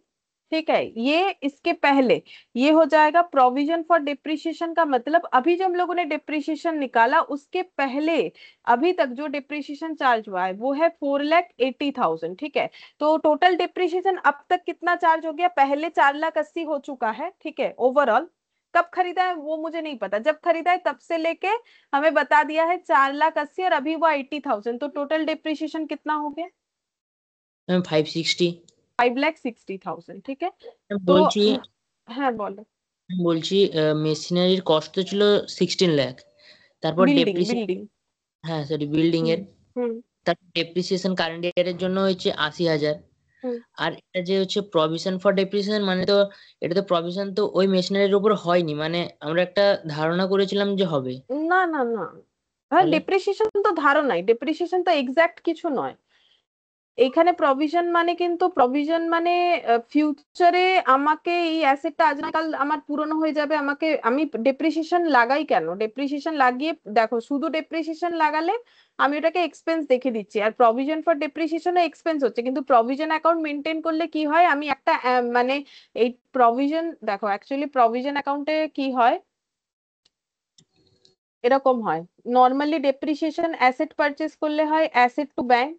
Speaker 2: ठीक है। ये इसके पहले ये हो जाएगा प्रोविजन फॉर डिप्रिसिएशन का मतलब अभी जो हम लोगों ने डिप्रिसिएशन निकाला उसके पहले अभी तक जो डिप्रिसिएशन चार्ज हुआ है वो है 4,80,000, ठीक है। तो टोटल डिप्रिसिएशन अब तक कितना चार्ज हो गया, पहले 4,80,000 हो चुका है, ठीक है, ओवरऑल। कब खरीदा है वो मुझे नहीं पता, जब खरीदा है तब से लेके हमें बता दिया है 4,80,000 और अभी वो 80,000, तो टोटल डिप्रिसिएशन कितना हो गया?
Speaker 3: मैम 560।
Speaker 2: 5,60,000, ठीक है।
Speaker 3: ম্যাম
Speaker 2: তো
Speaker 3: বলছি
Speaker 2: হ্যাঁ বলো।
Speaker 3: বলছি মেশিনারির কস্ট তো ছিল 16 লাখ, তারপর
Speaker 2: বিল্ডিং
Speaker 3: ডেপ্রিসিয়েশন,
Speaker 2: বিল্ডিং
Speaker 3: হ্যাঁ সরি বিল্ডিং
Speaker 2: হুম
Speaker 3: এর,
Speaker 2: হুম
Speaker 3: তারপর ডেপ্রিসিয়েশন কারেন্ট ইয়ারের জন্য হচ্ছে 80,000।
Speaker 2: হুম।
Speaker 3: আর এটা যে হচ্ছে প্রভিশন ফর ডেপ্রিসিয়েশন, মানে তো এটা তো প্রভিশন তো ওই মেশিনারির উপর হয়নি, মানে আমরা একটা ধারণা করেছিলাম যে হবে।
Speaker 2: না না না, হ্যাঁ
Speaker 3: তাহলে
Speaker 2: ডেপ্রিসিয়েশন তো ধারণাই, ডেপ্রিসিয়েশন তো এক্সাক্ট কিছু নয়। এখানে প্রভিশন মানে কিন্তু প্রভিশন মানে ফিউচারে আমাকে এই অ্যাসেটটা আজ না কাল আমার পুরনো হয়ে যাবে, আমি ডেপ্রিসিয়েশন লাগাই কেন? ডেপ্রিসিয়েশন লাগিয়ে দেখো, শুধু ডেপ্রিসিয়েশন লাগালে আমি ওটাকে এক্সপেন্স দেখে দিচ্ছি, আর প্রভিশন ফর ডেপ্রিসিয়েশন এক্সপেন্স হচ্ছে, কিন্তু প্রভিশন অ্যাকাউন্ট মেনটেন করলে কি হয়, আমি একটা মানে এই প্রভিশন দেখো অ্যাকচুয়ালি প্রভিশন অ্যাকাউন্টে কি হয়, এরকম হয় নর্মালি ডেপ্রিসিয়েশন অ্যাসেট পারচেজ করলে হয় asset to bank,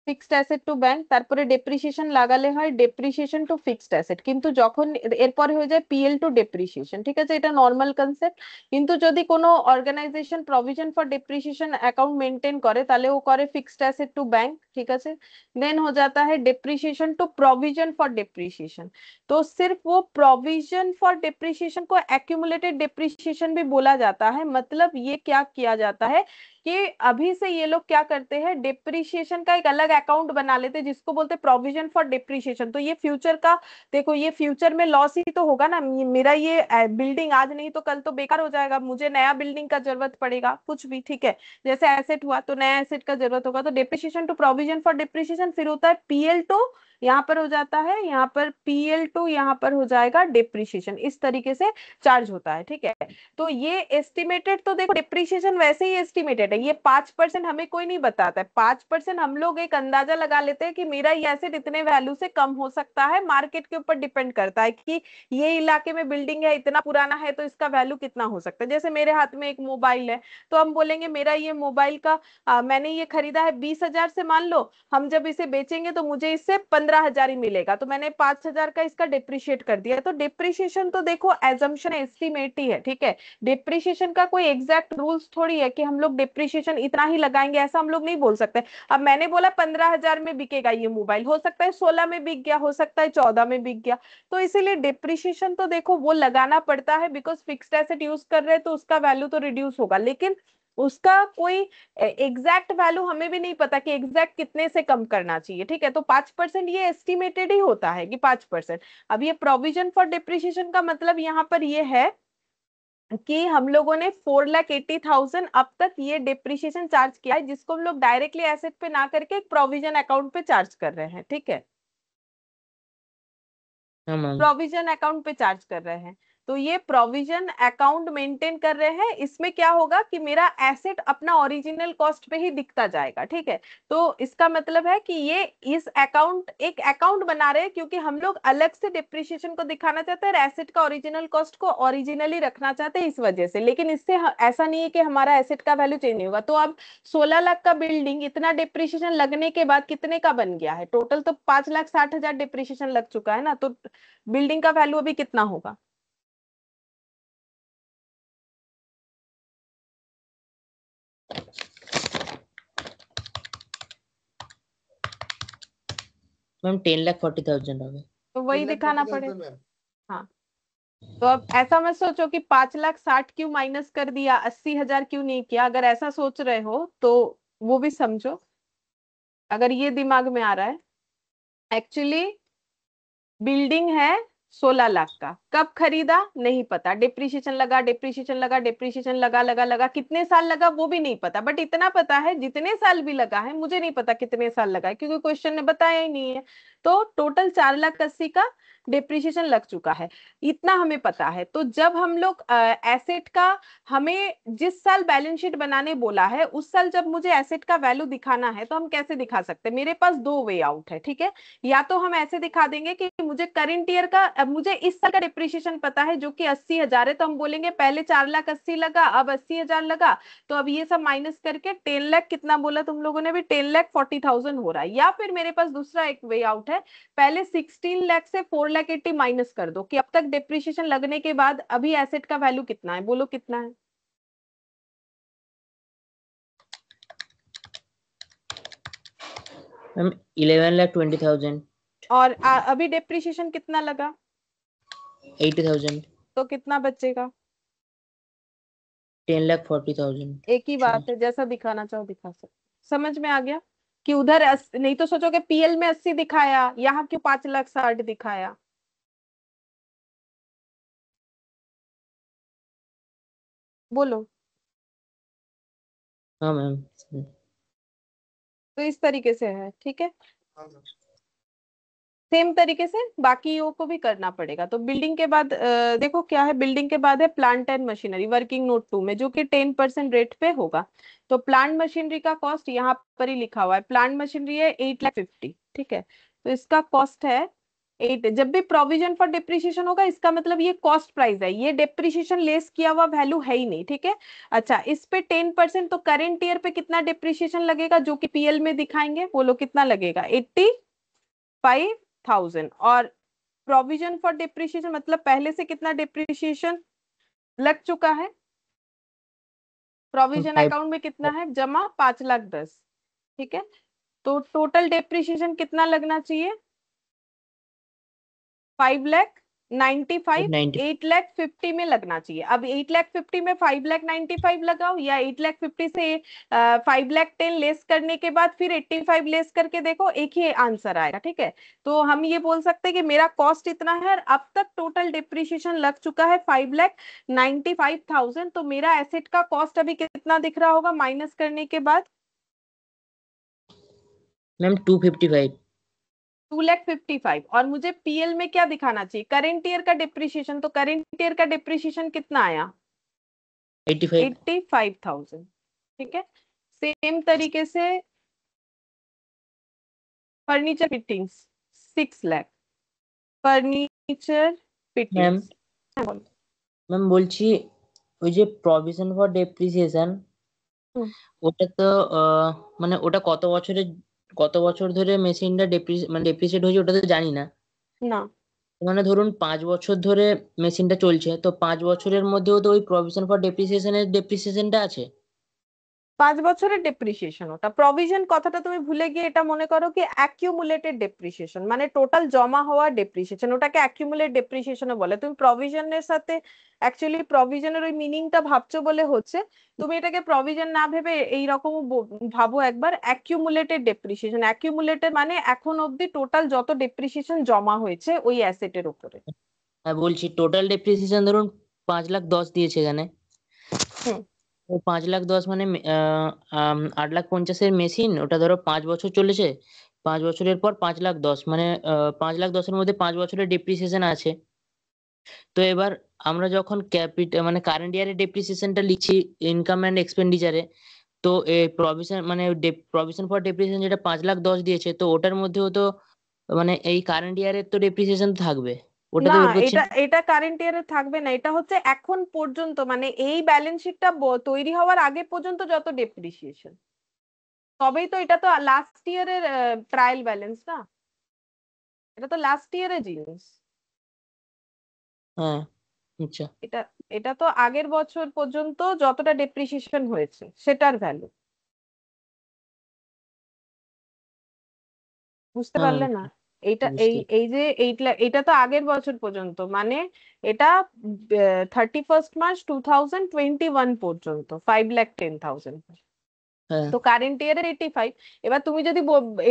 Speaker 2: fixed asset to bank, তারপরে ডেপ্রিসিয়েশন লাগালে হয় ডেপ্রিসিয়েশন টু ফিক্সড অ্যাসেট, কিন্তু যখন এরপরে হয়ে যায় পিএল টু ডেপ্রিসিয়েশন, ঠিক আছে, এটা নর্মাল কনসেপ্ট। কিন্তু যদি কোনো organisation provision for depreciation account maintain करे তাহলে ও করে ফিক্সড অ্যাসেট টু ব্যাংক, ঠিক আছে। देन हो जाता है depreciation to provision for depreciation. तो सिर्फ वो प्रोविजन फॉर डेप्रिसिएशन को एक्यूमुलेटेड डेप्रिसिएशन भी बोला जाता है। मतलब ये क्या किया जाता है कि अभी से ये लोग क्या करते हैं, डेप्रिसिएशन का एक अलग अकाउंट बना लेते हैं जिसको बोलते हैं प्रोविजन फॉर डेप्रिसिएशन। तो ये फ्यूचर का देखो, ये फ्यूचर में लॉस ही तो होगा ना, मेरा ये बिल्डिंग आज नहीं तो कल तो बेकार हो जाएगा, मुझे नया बिल्डिंग का जरूरत पड़ेगा कुछ भी, ठीक है, जैसे एसेट हुआ तो नया एसेट का जरूरत होगा। तो depreciation to provision for depreciation, फिर होता है पीएल टू, यहाँ पर हो जाता है, यहाँ पर पीएल टू, यहाँ पर हो जाएगा डेप्रिसिएशन, इस तरीके से चार्ज होता है, ठीक है। तो ये एस्टिमेटेड, तो देखो डिप्रिसिएशन वैसे ही एस्टिमेटेड है, ये 5% हमें कोई नहीं बताता है, 5% हम लोग एक अंदाजा लगा लेते हैं कि मेरा ये एसेट इतने वैल्यू से कम हो सकता है, मार्केट के ऊपर डिपेंड करता है कि ये इलाके में बिल्डिंग है, इतना पुराना है, तो इसका वैल्यू कितना हो सकता है। जैसे मेरे हाथ में एक मोबाइल है, तो हम बोलेंगे मेरा ये मोबाइल का मैंने ये खरीदा है 20,000 से, मान लो हम जब इसे बेचेंगे तो मुझे इससे 15,000 ही मिलेगा, तो मैंने 5,000 का इसका डिप्रिशिएट कर दिया। तो डिप्रिसिएशन तो देखो एजम्पशन एस्टिमेट ही है, ठीक है। डिप्रिसिएशन का कोई एग्जैक्ट रूल्स थोड़ी है कि हम लोग डिप्रिसिएशन इतना ही लगाएंगे, ऐसा हम लोग नहीं बोल सकते। अब मैंने बोला 15,000 में बिकेगा ये मोबाइल, हो सकता है 16 में बिक गया, हो सकता है 14 में बिक गया। तो इसीलिए डिप्रिसिएशन तो देखो वो लगाना पड़ता है, बिकॉज फिक्स्ड एसेट यूज कर रहे हैं तो उसका वैल्यू तो रिड्यूस होगा, लेकिन उसका कोई एग्जैक्ट वैल्यू हमें भी नहीं पता कि एग्जैक्ट कितने से कम करना चाहिए, ठीक है। तो 5% ये एस्टिमेटेड ही होता है कि 5%। अब ये प्रोविजन फॉर डिप्रिसिएशन का मतलब यहाँ पर ये है कि हम लोगों ने 4,80,000 अब तक ये डिप्रिसिएशन चार्ज किया है, जिसको हम लोग डायरेक्टली एसेट पे ना करके एक प्रोविजन अकाउंट पे चार्ज कर रहे हैं, ठीक है,
Speaker 3: हाँ मैम।
Speaker 2: प्रोविजन अकाउंट पे चार्ज कर रहे हैं। तो ये प्रोविजन अकाउंट मेंटेन कर रहे हैं, इसमें क्या होगा कि मेरा एसेट अपना ओरिजिनल कॉस्ट पे ही दिखता जाएगा, ठीक है। तो इसका मतलब है कि ये इस अकाउंट एक अकाउंट बना रहे हैं, क्योंकि हम लोग अलग से डिप्रिसिएशन को दिखाना चाहते हैं और एसेट का ओरिजिनल कॉस्ट को ओरिजिनली रखना चाहते हैं, इस वजह से। लेकिन इससे ऐसा नहीं है कि हमारा एसेट का वैल्यू चेंज नहीं होगा। तो अब 16 लाख का बिल्डिंग इतना डिप्रिसिएशन लगने के बाद कितने का बन गया है, टोटल तो 5,60,000 डिप्रिसिएशन लग चुका है ना, तो बिल्डिंग का वैल्यू अभी कितना होगा?
Speaker 3: मैम 10,40,000 হবে।
Speaker 2: तो वही
Speaker 1: 10,40,000
Speaker 2: दिखाना पड़ेगा।
Speaker 1: मैम।
Speaker 2: हाँ, तो अब ऐसा मत सोचो कि 5,60,000 क्यों माइनस कर दिया, 80,000 क्यों नहीं किया। अगर ऐसा सोच रहे हो तो वो भी समझो, अगर ये दिमाग में आ रहा है। एक्चुअली बिल्डिंग है 16 लाख का, कब खरीदा नहीं पता, डिप्रिसिएशन लगा, डिप्रिसिएशन लगा, डिप्रिसिएशन लगा लगा लगा, कितने साल लगा वो भी नहीं पता, बट इतना पता है जितने साल भी लगा है, मुझे नहीं पता कितने साल लगा है, क्योंकि क्वेश्चन ने बताया ही नहीं है। तो टोटल 4,80,000 का डिप्रिसिएशन लग चुका है, इतना हमें पता है। तो जब हम लोग एसेट का, हमें जिस साल बैलेंस शीट बनाने बोला है उस साल जब मुझे एसेट का वैल्यू दिखाना है तो हम कैसे दिखा सकते हैं? मेरे पास दो वे आउट है, ठीक है। या तो हम ऐसे दिखा देंगे कि मुझे करंट ईयर का, अब मुझे इस साल का डिप्रिसिएशन पता है जो कि 80,000 है, तो हम बोलेंगे पहले 4,80,000 लगा, अब 80,000 लगा, तो अब ये सब माइनस करके 10 लाख, कितना बोला तुम लोगों ने भी, 10,40,000 हो रहा है। या फिर मेरे पास दूसरा एक वे आउट है, पहले 16 लाख से 4,80,000 माइनस कर दो कि अब तक डिप्रिसिएशन लगने के बाद अभी एसेट का वैल्यू कितना है, बोलो कितना है?
Speaker 3: मैम 11,20,000।
Speaker 2: और अभी डिप्रिसिएशन कितना लगा?
Speaker 3: 80,000।
Speaker 2: तो कितना बचेगा?
Speaker 3: 10,40,000।
Speaker 2: एक ही बात है, जैसा दिखाना चाहो दिखा सकते। समझ में आ गया कि उधर नहीं तो सोचोगे पीएल में 80 दिखाया, यहाँ क्यों 5,60,000 दिखाया? बोलो।
Speaker 3: हाँ मैम।
Speaker 2: तो इस तरीके से है, ठीक है।
Speaker 1: हाँ मैम।
Speaker 2: सेम तरीके से बाकियों को भी करना पड़ेगा। तो बिल्डिंग के बाद देखो क्या है, बिल्डिंग के बाद है plant and machinery, working note 2 में, जो कि 10% रेट पे होगा। तो प्लांट मशीनरी का कॉस्ट यहाँ पर ही लिखा हुआ है, प्लांट मशीनरी है 8,50,000, ठीक है। तो इसका कॉस्ट है 8। जब भी प्रोविजन फॉर डिप्रिसिएशन होगा इसका मतलब ये कॉस्ट प्राइस है, ये डिप्रिसिएशन लेस किया हुआ वैल्यू है ही नहीं, ठीक है। अच्छा, इस पे 10%, तो करेंट ईयर पे कितना डिप्रिसिएशन लगेगा जो कि पीएल में दिखाएंगे, बोलो कितना लगेगा? 85,000। और प्रोविजन फॉर डिप्रिसिएशन मतलब पहले से कितना डिप्रिसिएशन लग चुका है, प्रोविजन
Speaker 3: फाइव।
Speaker 2: अकाउंट में कितना है जमा? 5,10,000, ठीक है। तो टोटल डिप्रिसिएशन कितना लगना चाहिए? 5,95,000,
Speaker 3: 90।
Speaker 2: 8,50,000 में लगना चाहिए। अब 8,50,000 में 5,95,000 लगाओ, या 8,50,000 से 5,10,000 लेस करने के बाद फिर 85 लेस करके देखो, एक ही आंसर आएगा, ठीक है। तो हम ये बोल सकते हैं कि मेरा कॉस्ट इतना है और अब तक टोटल डिप्रिसिएशन लग चुका है 5,95,000। तो मेरा एसेट का कॉस्ट अभी कितना दिख रहा होगा माइनस करने के बाद?
Speaker 3: मैम 255।
Speaker 2: 2,55,000। और मुझे पीएल में क्या दिखाना चाहिए? करेंट ईयर का डिप्रिसिएशन। तो करेंट ईयर का डिप्रिसिएशन कितना आया?
Speaker 3: 85।
Speaker 2: 85,000, ठीक है। सेम तरीके से furniture fittings 6 lakh, furniture
Speaker 3: ma'am
Speaker 2: fittings.
Speaker 3: Ma'am বলছি ওই যে প্রভিশন ফর ডেপ্রিসিয়েশন ওটা তো মানে ওটা কত বছর ধরে মেশিনটা ডেপ্রিসিয়েট হয়েছে ওটা তো জানি না।
Speaker 2: না,
Speaker 3: মানে ধরুন 5 বছর ধরে মেশিনটা চলছে, তো 5 বছরের মধ্যেও তো ওই প্রভিশন ফর ডেপ্রিসিয়েশনের ডেপ্রিসিয়েশনটা আছে।
Speaker 2: 5 বছরের ডেপ্রিসিয়েশন, ওটা প্রভিশন কথাটা তুমি ভুলে গিয়ে এটা মনে করো কি অ্যাকিউমুলেটেড ডেপ্রিসিয়েশন, মানে টোটাল জমা হওয়া ডেপ্রিসিয়েশন, ওটাকে অ্যাকিউমুলেট ডেপ্রিসিয়েশনও বলে। তুমি প্রভিশনের সাথে অ্যাকচুয়ালি প্রভিশনের ওই মিনিংটা ভাবছো বলে হচ্ছে, তুমি এটাকে প্রভিশন না ভেবে এইরকম ভাবো একবার, অ্যাকিউমুলেটেড ডেপ্রিসিয়েশন। অ্যাকিউমুলেটেড মানে এখন অবধি টোটাল যত ডেপ্রিসিয়েশন জমা হয়েছে ওই অ্যাসেটের উপরে।
Speaker 3: হ্যাঁ বলছি টোটাল ডেপ্রিসিয়েশন ধরুন 5,10,000 দিয়েছে এখানে,
Speaker 2: হুম।
Speaker 3: তো 5,10,000 মানে 8,50,000-এর মেশিন, ওটা ধরো 5 বছর চলেছে, 5 বছরের পর 5,10,000 মানে 5,10,000-এর মধ্যে 5 বছরের ডেপ্রিসিয়েশন আছে। তো এবার আমরা যখন মানে কারেন্ট ইয়ারের ডেপ্রিসিয়েশনটা লিখছি ইনকাম এন্ড এক্সপেন্ডিচারে, তো প্রভিশন মানে প্রভিশন ফর ডেপ্রিসিয়েশন যেটা 5,10,000 দিয়েছে, তো ওটার মধ্যেও তো মানে এই কারেন্ট ইয়ারের তো ডেপ্রিসিয়েশন থাকবে, ওটা
Speaker 2: না,
Speaker 3: তো বের করছি।
Speaker 2: এটা এটা কারেন্ট ইয়ারে থাকবে না, এটা হচ্ছে এখন পর্যন্ত, মানে এই ব্যালেন্স শিটটা তৈরি হওয়ার আগে পর্যন্ত যত ডেপ্রিসিয়েশন, তবেই তো, এটা তো লাস্ট ইয়ারের ট্রায়াল ব্যালেন্স না, এটা তো লাস্ট ইয়ারের জিনিস।
Speaker 3: হ্যাঁ আচ্ছা।
Speaker 2: এটা এটা তো আগের বছর পর্যন্ত যতটা ডেপ্রিসিয়েশন হয়েছে সেটার ভ্যালু, বুঝতে
Speaker 3: হ্যাঁ
Speaker 2: পারলে না?
Speaker 3: ম্যাম
Speaker 2: এইটা এই
Speaker 3: বুঝতে।
Speaker 2: এই যে 8 লাখ, এটা তো আগের বছর পর্যন্ত, মানে এটা 31 মার্চ 2021 পর্যন্ত 5,10,000।
Speaker 3: হ্যাঁ
Speaker 2: তো কারেন্ট ইয়ারের 85। এবার তুমি যদি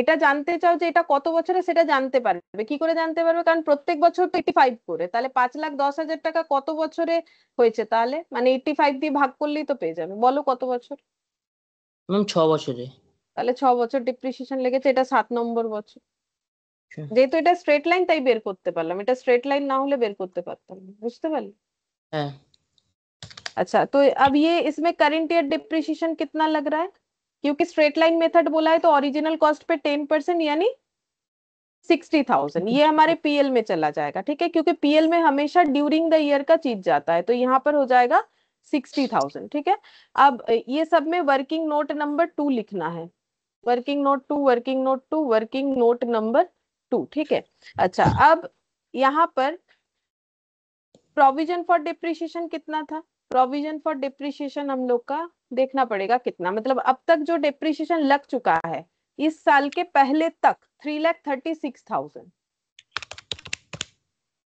Speaker 2: এটা জানতে চাও যে এটা কত বছরে, সেটা জানতে পারবে কি করে? জানতে পারবে কারণ প্রত্যেক বছর তো 85 করে, তাহলে 5,10,000 টাকা কত বছরে হয়েছে, তাহলে মানে 85 দিয়ে ভাগ করলেই তো পেয়ে যাবে। বলো কত বছর?
Speaker 3: ম্যাম 6 বছরে।
Speaker 2: তাহলে 6 বছর ডিপ্রিসিয়েশন লেগেছে, এটা 7 নম্বর বছর। যেহেতু এটা স্ট্রেট লাইন তাই বের করতে পারলাম, এটা স্ট্রেট লাইন না হলে বের করতে পারতাম না, বুঝতে পারলে?
Speaker 3: হ্যাঁ
Speaker 2: अच्छा, तो अब ये इसमें करंट ईयर डिप्रिसिएशन कितना लग रहा है? क्योंकि स्ट्रेट लाइन मेथड बोला है तो ओरिजिनल कॉस्ट पे 10% यानी 60,000 ये हमारे पीएल में चला जाएगा, ठीक है, क्योंकि पीएल में हमेशा ड्यूरिंग द ईयर का चीज जाता है, तो यहाँ पर हो जाएगा 60,000, ठीक है। अब ये सब में वर्किंग नोट नंबर 2 लिखना है, working note 2, working note 2, working note number 2, ठीक है। अच्छा, अब यहाँ पर प्रोविजन फॉर डिप्रिसिएशन कितना था? प्रोविजन फॉर डिप्रिसिएशन हम लोग का देखना पड़ेगा कितना, मतलब अब तक जो डिप्रिसिएशन लग चुका है इस साल के पहले तक 3,36,000,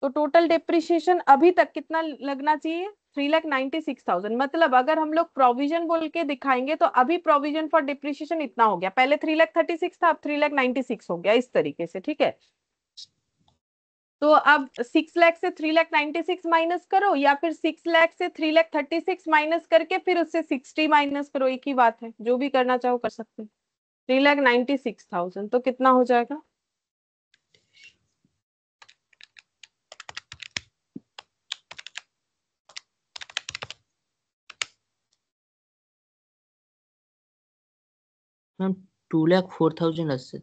Speaker 2: तो टोटल डिप्रिसिएशन अभी तक कितना लगना चाहिए? 3,96,000। मतलब अगर हम लोग प्रोविजन बोल के दिखाएंगे तो अभी प्रोविजन फॉर डिप्रिसिएशन इतना हो गया, पहले 3,36,000 था, अब 3,96,000 हो गया, इस तरीके से, ठीक है। तो अब 6 लाख से 3,96,000 माइनस करो, या फिर 6 लाख से 3,36,000 माइनस करके फिर उससे 60 माइनस करो, एक ही बात है, जो भी करना चाहो कर सकते हो। 3,96,000 तो कितना हो जाएगा?
Speaker 3: मैम 2,04,000 আসছে।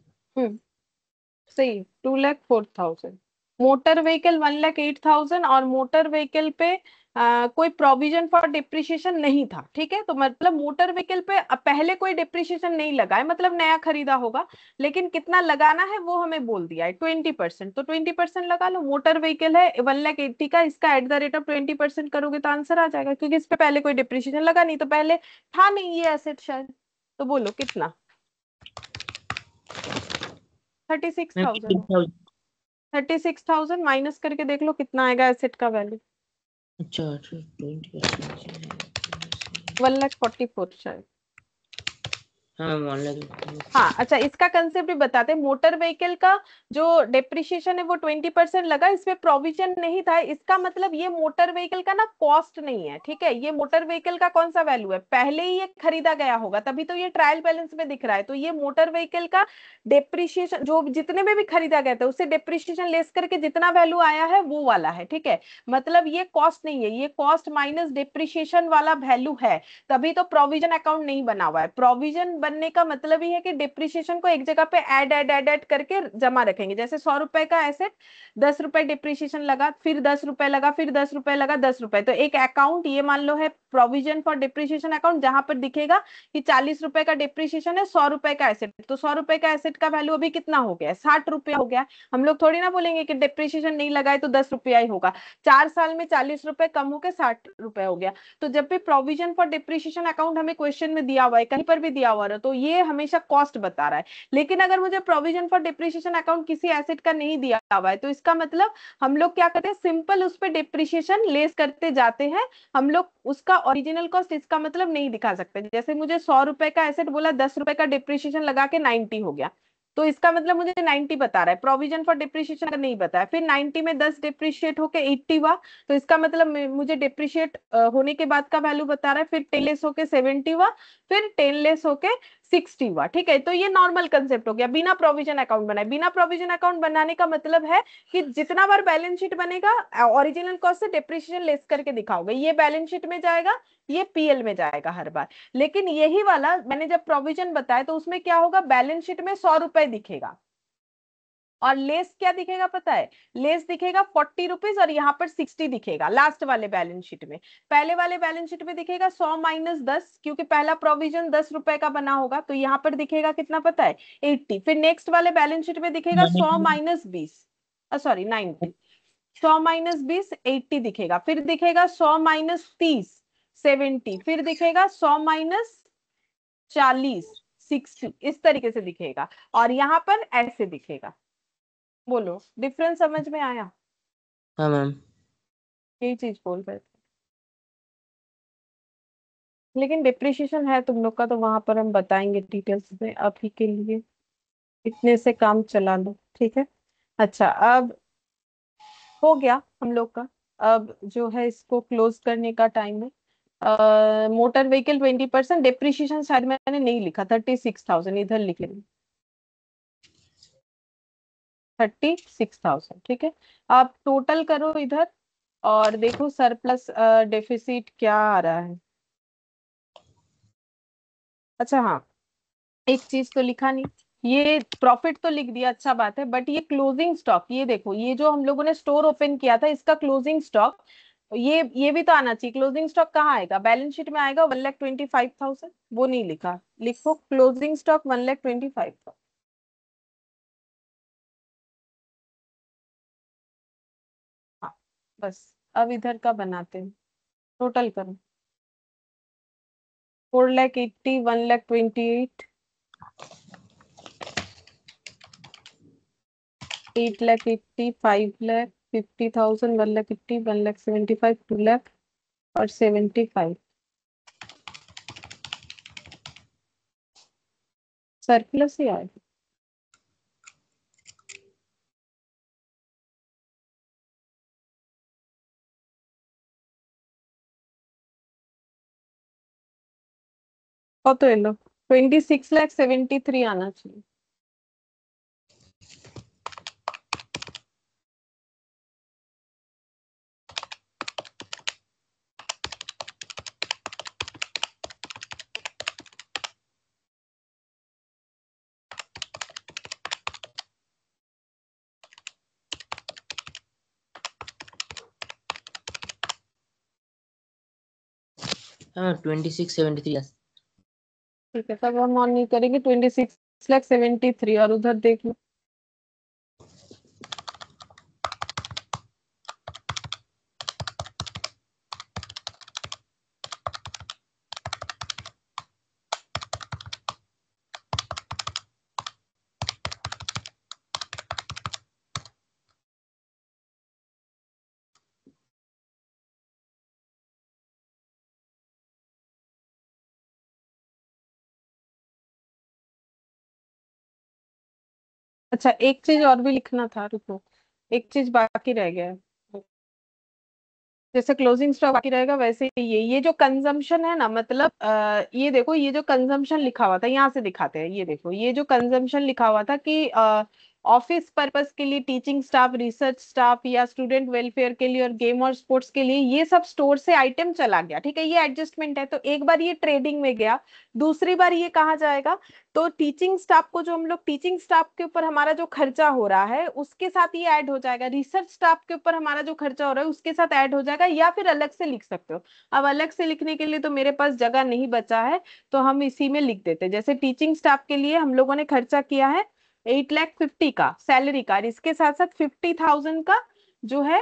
Speaker 2: सही, 2,04,000। मोटर व्हीकल 1,08,000 और मोटर व्हीकल पे कोई प्रोविजन फॉर डिप्रिसिएशन नहीं था, ठीक है, तो मतलब मोटर व्हीकल पे पहले कोई डिप्रिसिएशन नहीं लगा है, मतलब नया खरीदा होगा, लेकिन कितना लगाना है वो हमें बोल दिया है 20%, तो 20% लगा लो। मोटर व्हीकल है 1,80,000 का, इसका एट द रेट ऑफ 20% करोगे तो आंसर आ जाएगा, क्योंकि इस पे पहले कोई डिप्रिसिएशन लगा नहीं, तो पहले था नहीं ये एसेट शायद, तो बोलो कितना? 36,000। 36,000 माइनस करके देख लो कितना आएगा एसेट का वैल्यू।
Speaker 3: अच्छा 20%।
Speaker 2: 1,44,000 शायद।
Speaker 3: हाँ मैम 1,00,000।
Speaker 2: हाँ, अच्छा, इसका कंसेप्ट भी बताते हैं। मोटर व्हीकल का जो डेप्रिसिएशन है वो 20% लगा, इसमें प्रोविजन नहीं था, इसका मतलब ये मोटर व्हीकल का ना कॉस्ट नहीं है, ठीक है, ये मोटर व्हीकल का कौन सा वैल्यू है? पहले ही ये खरीदा गया होगा, तभी तो ये ट्रायल बैलेंस में दिख रहा है, तो ये मोटर व्हीकल का डेप्रिसिएशन जो जितने में भी खरीदा गया था उससे डेप्रिसिएशन लेस करके जितना वैल्यू आया है वो वाला है, ठीक है, मतलब ये कॉस्ट नहीं है, ये कॉस्ट माइनस डेप्रिसिएशन वाला वैल्यू है, तभी तो प्रोविजन अकाउंट नहीं बना हुआ है। प्रोविजन बनने का मतलब ही है कि डिप्रिसिएशन को एक जगह पे ऐड ऐड ऐड ऐड करके जमा रखेंगे, जैसे 100 रुपए का एसेट 10 रुपए डिप्रिसिएशन लगा, फिर 10 रुपए लगा, फिर 10 रुपए लगा, 10 रुपए, तो एक अकाउंट ये मान लो है प्रोविजन फॉर डिप्रिसिएशन अकाउंट, जहां पर दिखेगा कि 40 रुपए का डिप्रिसिएशन है 100 रुपए का एसेट, तो 100 रुपए का एसेट का वैल्यू अभी कितना हो गया? 60 रुपया हो गया। हम लोग थोड़ी ना बोलेंगे कि डिप्रिसिएशन नहीं लगाए तो 10 रुपया ही होगा, 4 साल में 40 रुपए कम होकर 60 रुपए हो गया। तो जब भी प्रोविजन फॉर डिप्रिसिएशन अकाउंट हमें क्वेश्चन में दिया हुआ है, कहीं पर भी दिया हुआ है, तो ये हमेशा कॉस्ट बता रहा है, लेकिन अगर मुझे प्रोविजन फॉर डिप्रिसिएशन अकाउंट किसी एसेट का नहीं दिया हुआ है तो इसका मतलब हम लोग क्या करते हैं, सिंपल उस पर डिप्रिसिएशन लेस करते जाते हैं, हम लोग उसका ओरिजिनल कॉस्ट इसका मतलब नहीं दिखा सकते। जैसे मुझे 100 रुपए का एसेट बोला, 10 रुपए का डिप्रिसिएशन लगा के 90 हो गया, तो इसका मतलब मुझे 90 बता रहा है, प्रोविजन फॉर डिप्रिसिएशन अगर नहीं बताया, फिर 90 में 10 डिप्रिशिएट होके 80 हुआ, तो इसका मतलब मुझे डिप्रिशिएट होने के बाद का वैल्यू बता रहा है, फिर 10 लेस होके 70 हुआ, फिर 10 लेस होके 60 हुआ, ठीक है, तो ये नॉर्मल कंसेप्ट हो गया, बिना प्रोविजन अकाउंट बनाए। बिना प्रोविजन अकाउंट बनाने का मतलब है कि जितना बार बैलेंस शीट बनेगा ओरिजिनल कॉस्ट से डिप्रिसिएशन लेस करके दिखाओगे, ये बैलेंस शीट में जाएगा, ये पीएल में जाएगा हर बार, लेकिन यही वाला मैंने जब प्रोविजन बताया तो उसमें क्या होगा, बैलेंस शीट में 100 रुपए दिखेगा और लेस क्या दिखेगा पता है? लेस दिखेगा 40 रुपीज और यहाँ पर 60 दिखेगा लास्ट वाले बैलेंस शीट में। पहले वाले बैलेंस शीट में दिखेगा 100 माइनस 10, क्योंकि पहला प्रोविजन 10 रुपए का बना होगा, तो यहाँ पर दिखेगा कितना पता है? 80। फिर नेक्स्ट वाले बैलेंस शीट में दिखेगा 100 माइनस 20, सॉरी 90, 100 माइनस 20 80 दिखेगा, फिर दिखेगा 100 माइनस 30 70, फिर दिखेगा 100 माइनस 40 60, इस तरीके से दिखेगा, और यहाँ पर ऐसे दिखेगा। बोलो डिफरेंस समझ में आया?
Speaker 3: हाँ मैम।
Speaker 2: यही चीज बोल रहे थे, लेकिन डिप्रिशिएशन है तुम लोग का तो वहां पर हम बताएंगे डिटेल्स में, अभी के लिए इतने से काम चला लो, ठीक है। अच्छा, अब हो गया हम लोग का, अब जो है इसको क्लोज करने का टाइम है। मोटर व्हीकल 20%, डिप्रिशिएशन शायद मैंने नहीं लिखा, 36,000 इधर लिख लेंगे। 36,000। ठीक है, आप टोटल करो इधर और देखो सरप्लस डेफिसिट क्या आ रहा है। अच्छा हाँ, एक चीज तो लिखा नहीं, ये प्रॉफिट तो लिख दिया, अच्छा बात है, बट ये क्लोजिंग स्टॉक, ये देखो ये जो हम लोगों ने स्टोर ओपन किया था इसका क्लोजिंग स्टॉक, ये भी तो आना चाहिए। क्लोजिंग स्टॉक कहाँ आएगा, बैलेंस शीट में आएगा 1,25,000, वो नहीं लिखा, लिखो क्लोजिंग स्टॉक 1,25,000। हाँ बस, अब इधर का बनाते हैं, टोटल करो। 4,80,000, 1,28,000, 8,80,000, 5,50,000, 1,80,000, 1,75,000, 2,00,000 और 75 सरप्लस ही आएगा। और तो ये लो 26,73,000 आना चाहिए।
Speaker 3: हाँ 2673।
Speaker 2: ठीक है, तब हम ऑन नहीं करेंगे। 26,73,000 और उधर देख लो। अच्छा एक चीज और भी लिखना था, रुको, एक चीज बाकी रह गया है। जैसे क्लोजिंग स्टॉक बाकी रहेगा वैसे ही ये जो कंजम्पशन है ना, मतलब ये देखो ये जो कंजम्पशन लिखा हुआ था, यहाँ से दिखाते हैं, ये देखो ये जो कंजम्पशन लिखा हुआ था कि ऑफिस पर्पस के लिए, टीचिंग स्टाफ, रिसर्च स्टाफ या स्टूडेंट वेलफेयर के लिए और गेम और स्पोर्ट्स के लिए, ये सब स्टोर से आइटम चला गया। ठीक है, ये एडजस्टमेंट है, तो एक बार ये ट्रेडिंग में गया, दूसरी बार ये कहाँ जाएगा, तो टीचिंग स्टाफ को, जो हम लोग टीचिंग स्टाफ के ऊपर हमारा जो खर्चा हो रहा है उसके साथ ये ऐड हो जाएगा, रिसर्च स्टाफ के ऊपर हमारा जो खर्चा हो रहा है उसके साथ ऐड हो जाएगा, या फिर अलग से लिख सकते हो। अब अलग से लिखने के लिए तो मेरे पास जगह नहीं बचा है, तो हम इसी में लिख देते हैं। जैसे टीचिंग स्टाफ के लिए हम लोगों ने खर्चा किया है 8,50,000 का सैलरी का, और इसके साथ साथ 50,000 का जो है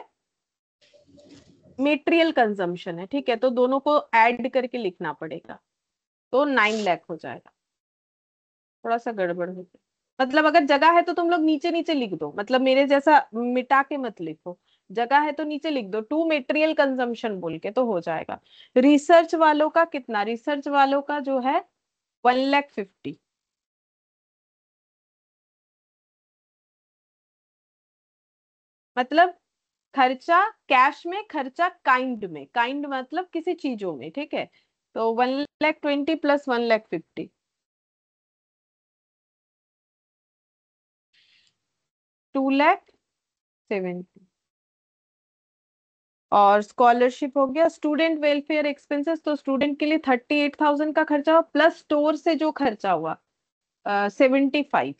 Speaker 2: मेटेरियल कंजम्पशन है। ठीक है, तो दोनों को ऐड करके लिखना पड़ेगा, तो 9,00,000 हो जाएगा। थोड़ा सा गड़बड़ हो गया, मतलब अगर जगह है तो तुम लोग नीचे नीचे लिख दो, मतलब मेरे जैसा मिटा के मत लिखो, जगह है तो नीचे लिख दो, टू मेटेरियल कंजम्पशन बोल के तो हो जाएगा। रिसर्च वालों का कितना, रिसर्च वालों का जो है 1,50,000, मतलब खर्चा कैश में, खर्चा काइंड में, काइंड मतलब किसी चीजों में। ठीक है, तो 1,20,000 प्लस 1,50,000, 2,70,000। और स्कॉलरशिप हो गया, स्टूडेंट वेलफेयर एक्सपेंसेस, तो स्टूडेंट के लिए 38,000 का खर्चा हुआ, प्लस स्टोर से जो खर्चा हुआ 75,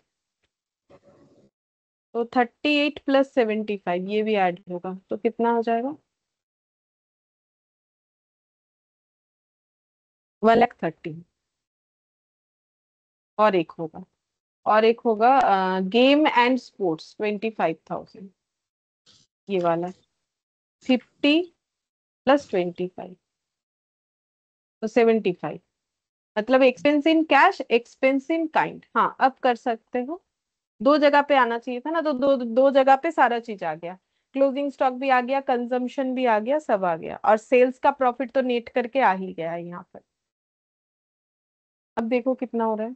Speaker 2: तो 38 प्लस 75 ये भी ऐड होगा, तो कितना हो जाएगा, 1,30,000। और एक होगा, और एक होगा गेम एंड स्पोर्ट्स 25,000, ये वाला 50 प्लस 25, तो 75, मतलब expense in cash, expense in kind. हाँ अब कर सकते हो, दो जगह पे आना चाहिए था ना, तो दो दो जगह पे सारा चीज आ गया, क्लोजिंग स्टॉक भी आ गया, कंजम्पशन भी आ गया, सब आ गया, और सेल्स का प्रॉफिट तो नेट करके आ ही गया है यहाँ पर। अब देखो कितना हो रहा है,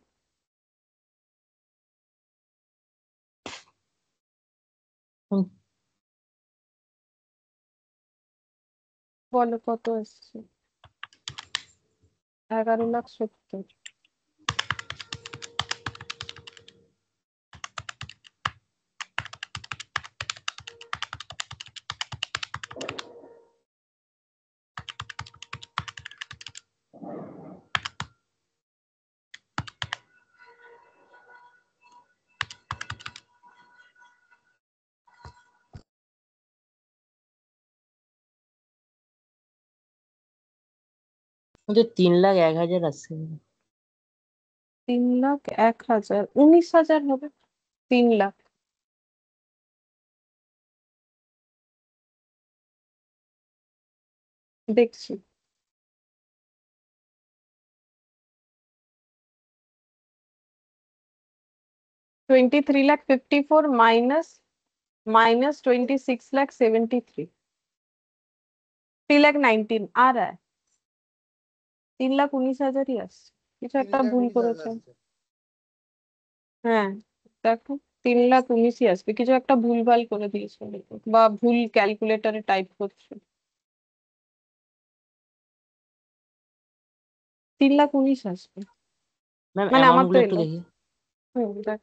Speaker 2: बोलो কত এসছে, 11,70,000।
Speaker 3: मुझे 3,01,000 আসছে।
Speaker 2: 3,01,000, 19,000 হবে। 3 লাখ দেখছি। 23,54,000 माइनस 26,73, 3,19,000 आ रहा है। 3,19,000 ही আসছে, কিছু
Speaker 1: তিন
Speaker 2: একটা
Speaker 1: লাখ
Speaker 2: ভুল
Speaker 1: উনিশ হাজার
Speaker 2: করেছে।
Speaker 1: আসছে।
Speaker 2: হ্যাঁ দেখো, 3,19,000 আসবে, কিছু একটা ভুলভাল করে দিয়েছে বা ভুল ক্যালকুলেটরে টাইপ করছে। 3,19,000 আসবে,
Speaker 3: ম্যাম
Speaker 2: মানে
Speaker 3: অ্যামাউন্ট
Speaker 2: আমার তো
Speaker 3: গুলো একটু
Speaker 2: এলো।
Speaker 3: দেখি।
Speaker 2: দেখ,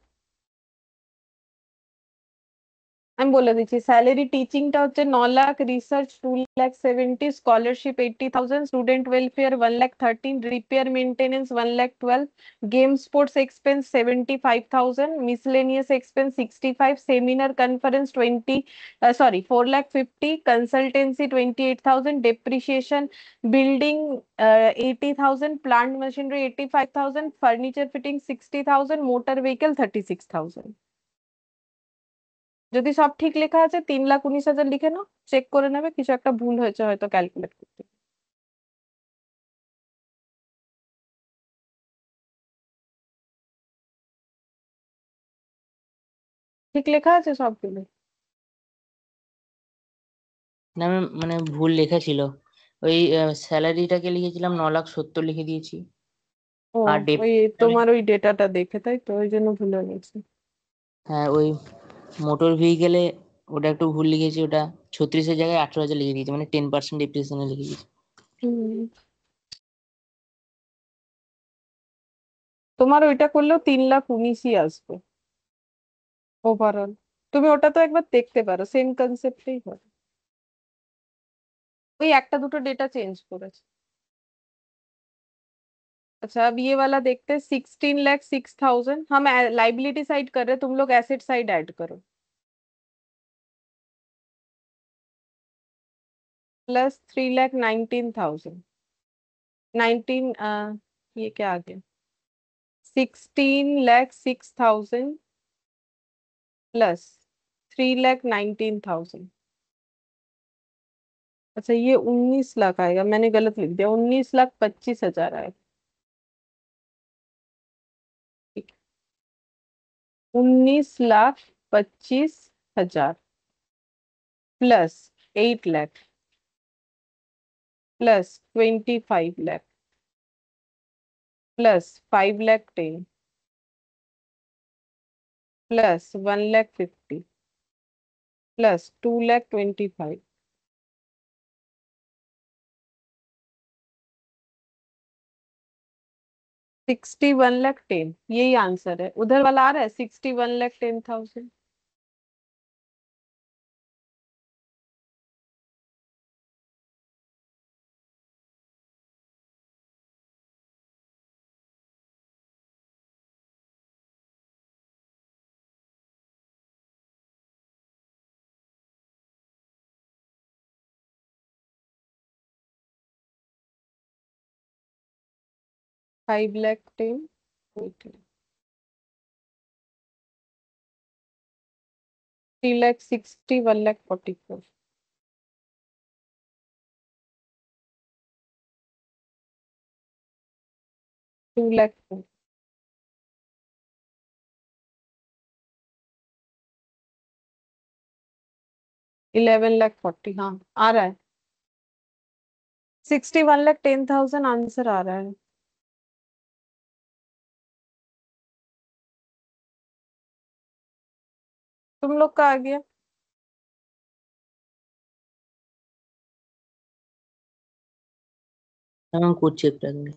Speaker 2: আমি বলে দিচ্ছি, স্যালারি টিচিংটা হচ্ছে 9 lakh, research 2,70,000, scholarship 80,000, student welfare 1,13,000, repair maintenance 1,12,000, game sports expense 75,000, miscellaneous expense 65, seminar conference 4,50,000, consultancy 28,000, depreciation building 80,000, plant machinery 85,000, furniture fitting 60,000, motor vehicle 36,000। যদি সব ঠিক লেখা আছে 3,19,000 লিখে নাও, চেক করে নেবে, কিছু একটা ভুল হয়েছে হয়তো ক্যালকুলেট করতে। ঠিক লেখা আছে সবগুলো?
Speaker 3: না ম্যাম মানে ভুল লেখা ছিল। ওই স্যালারিটাকে লিখেছিলাম 9,70,000 লিখে দিয়েছি।
Speaker 2: ও,
Speaker 3: আর
Speaker 2: ওই তোমার ওই ডেটাটা দেখে তাই তো, ওই জন্য ভুল হয়ে গেছে।
Speaker 3: হ্যাঁ ওই মোটর ভেহিকেলে ওটা একটু ভুল লিখেছি, ওটা 36,000 জায়গায় 18,000 লিখে দিয়েছি, মানে 10% ডিপ্রিসিয়েশনে লিখে দিয়েছি।
Speaker 2: হুম, তোমার ওইটা করলেও 3,19,000 আসবে ওভারঅল। তুমি ওটা তো একবার দেখতে পারো, সেম কনসেপ্টেই হয়, ওই একটা দুটো ডেটা চেঞ্ज করেছে। अच्छा, अब ये वाला देखते हैं, 16,06,000, हम लाइबिलिटी साइड कर रहे हैं, तुम लोग एसेट साइड ऐड करो। प्लस 3,19,000, 19, ये क्या आ गया, 16,06,000 प्लस 3,19,000। अच्छा, ये 19 लाख आएगा, मैंने गलत लिख दिया, 19,25,000 आएगा। ठीक, 19,25,000 plus 8 lakh plus 25 lakh plus 5,10,000 plus 1,50,000 plus 2,25,000। 61,10,000, यही आंसर है। उधर वाला आ रहा है 61,10,000। 5,10,000, 3,60,000, 1,44,000, 2,00,000, 11,40,000, हाँ आ रहा है। 61,10,000 आंसर आ रहा है। तुम लोग का आ गया।
Speaker 3: হ্যাঁ করছি একটা করে।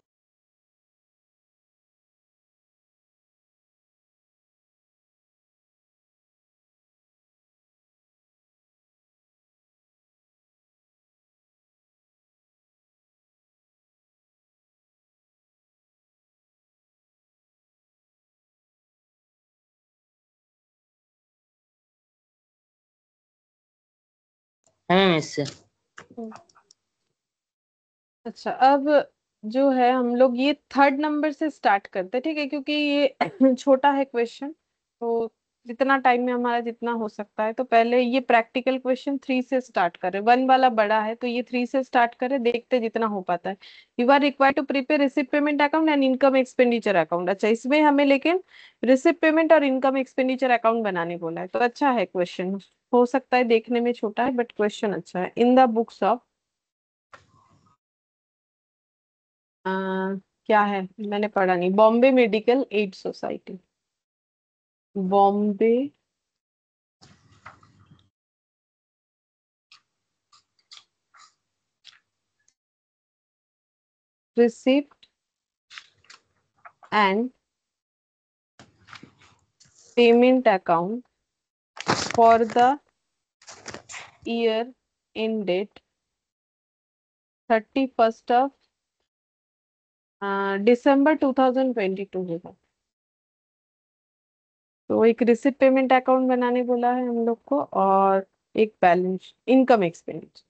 Speaker 3: হ্যাঁ ম্যাম এসছে।
Speaker 2: हम्म, अच्छा, अब जो है हम लोग ये थर्ड नंबर से स्टार्ट करते हैं, ठीक है, क्योंकि ये छोटा है क्वेश्चन, तो जितना टाइम में हमारा जितना हो सकता है, तो पहले ये प्रैक्टिकल क्वेश्चन 3 से स्टार्ट करें। 1 वाला बड़ा है तो ये 3 से स्टार्ट करें, देखते जितना हो पाता है। You are required to prepare receipt payment account and income expenditure account. अच्छा, इसमें हमें लेकिन रिसिप्ट पेमेंट और इनकम एक्सपेंडिचर अकाउंट बनाने बोला है, तो अच्छा है क्वेश्चन। हो सकता है देखने में छोटा है बट क्वेश्चन अच्छा है। इन द बुक्स ऑफ क्या है मैंने पढ़ा नहीं, Bombay medical aid society, Bombay receipt and payment account for the year ended 31st of December 2022 होगा। तो एक रिसिप्ट पेमेंट अकाउंट बनाने बोला है हम लोग को, और एक balance income expenditure.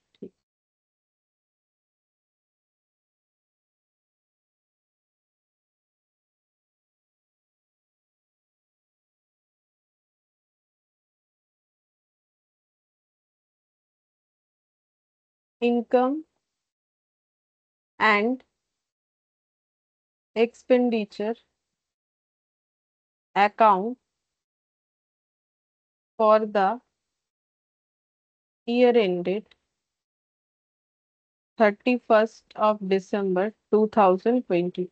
Speaker 2: Income and expenditure account for the year ended 31st of December 2022।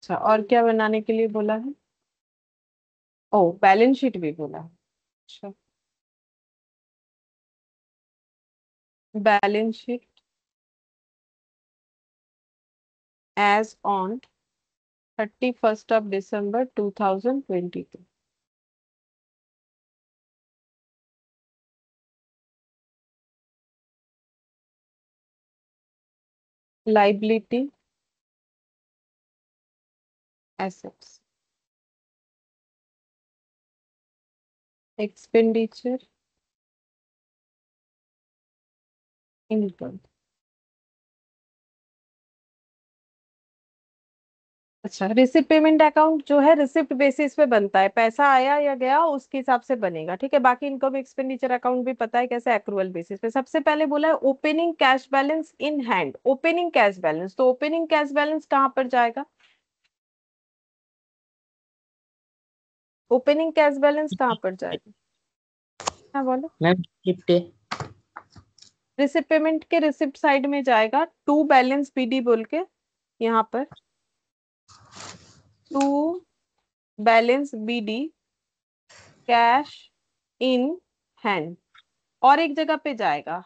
Speaker 2: अच्छा, और क्या बनाने के लिए बोला है? ओ, बैलेंस शीट भी बोला है। अच्छा, balance sheet as on 31st of December 2022। Liability assets, expenditure income. अच्छा, रिसिप्ट पेमेंट अकाउंट जो है रिसिप्ट बेसिस पे बनता है, पैसा आया या गया उसके हिसाब से बनेगा, ठीक है। बाकी इनकम एक्सपेंडिचर अकाउंट भी पता है कैसे, एक्रूअल बेसिस पे। सबसे पहले बोला है opening cash balance in hand, opening cash balance, तो ओपनिंग कैश बैलेंस कहाँ पर जाएगा? ओपनिंग कैश बैलेंस कहाँ पर जाएगा? हाँ बोलो।
Speaker 3: मैम शिफ्ट है।
Speaker 2: रिसिप्ट पेमेंट के रिसिप्ट साइड में जाएगा, टू बैलेंस बीडी बोल के, यहाँ पर to balance BD cash in hand. और एक जगह पे जाएगा,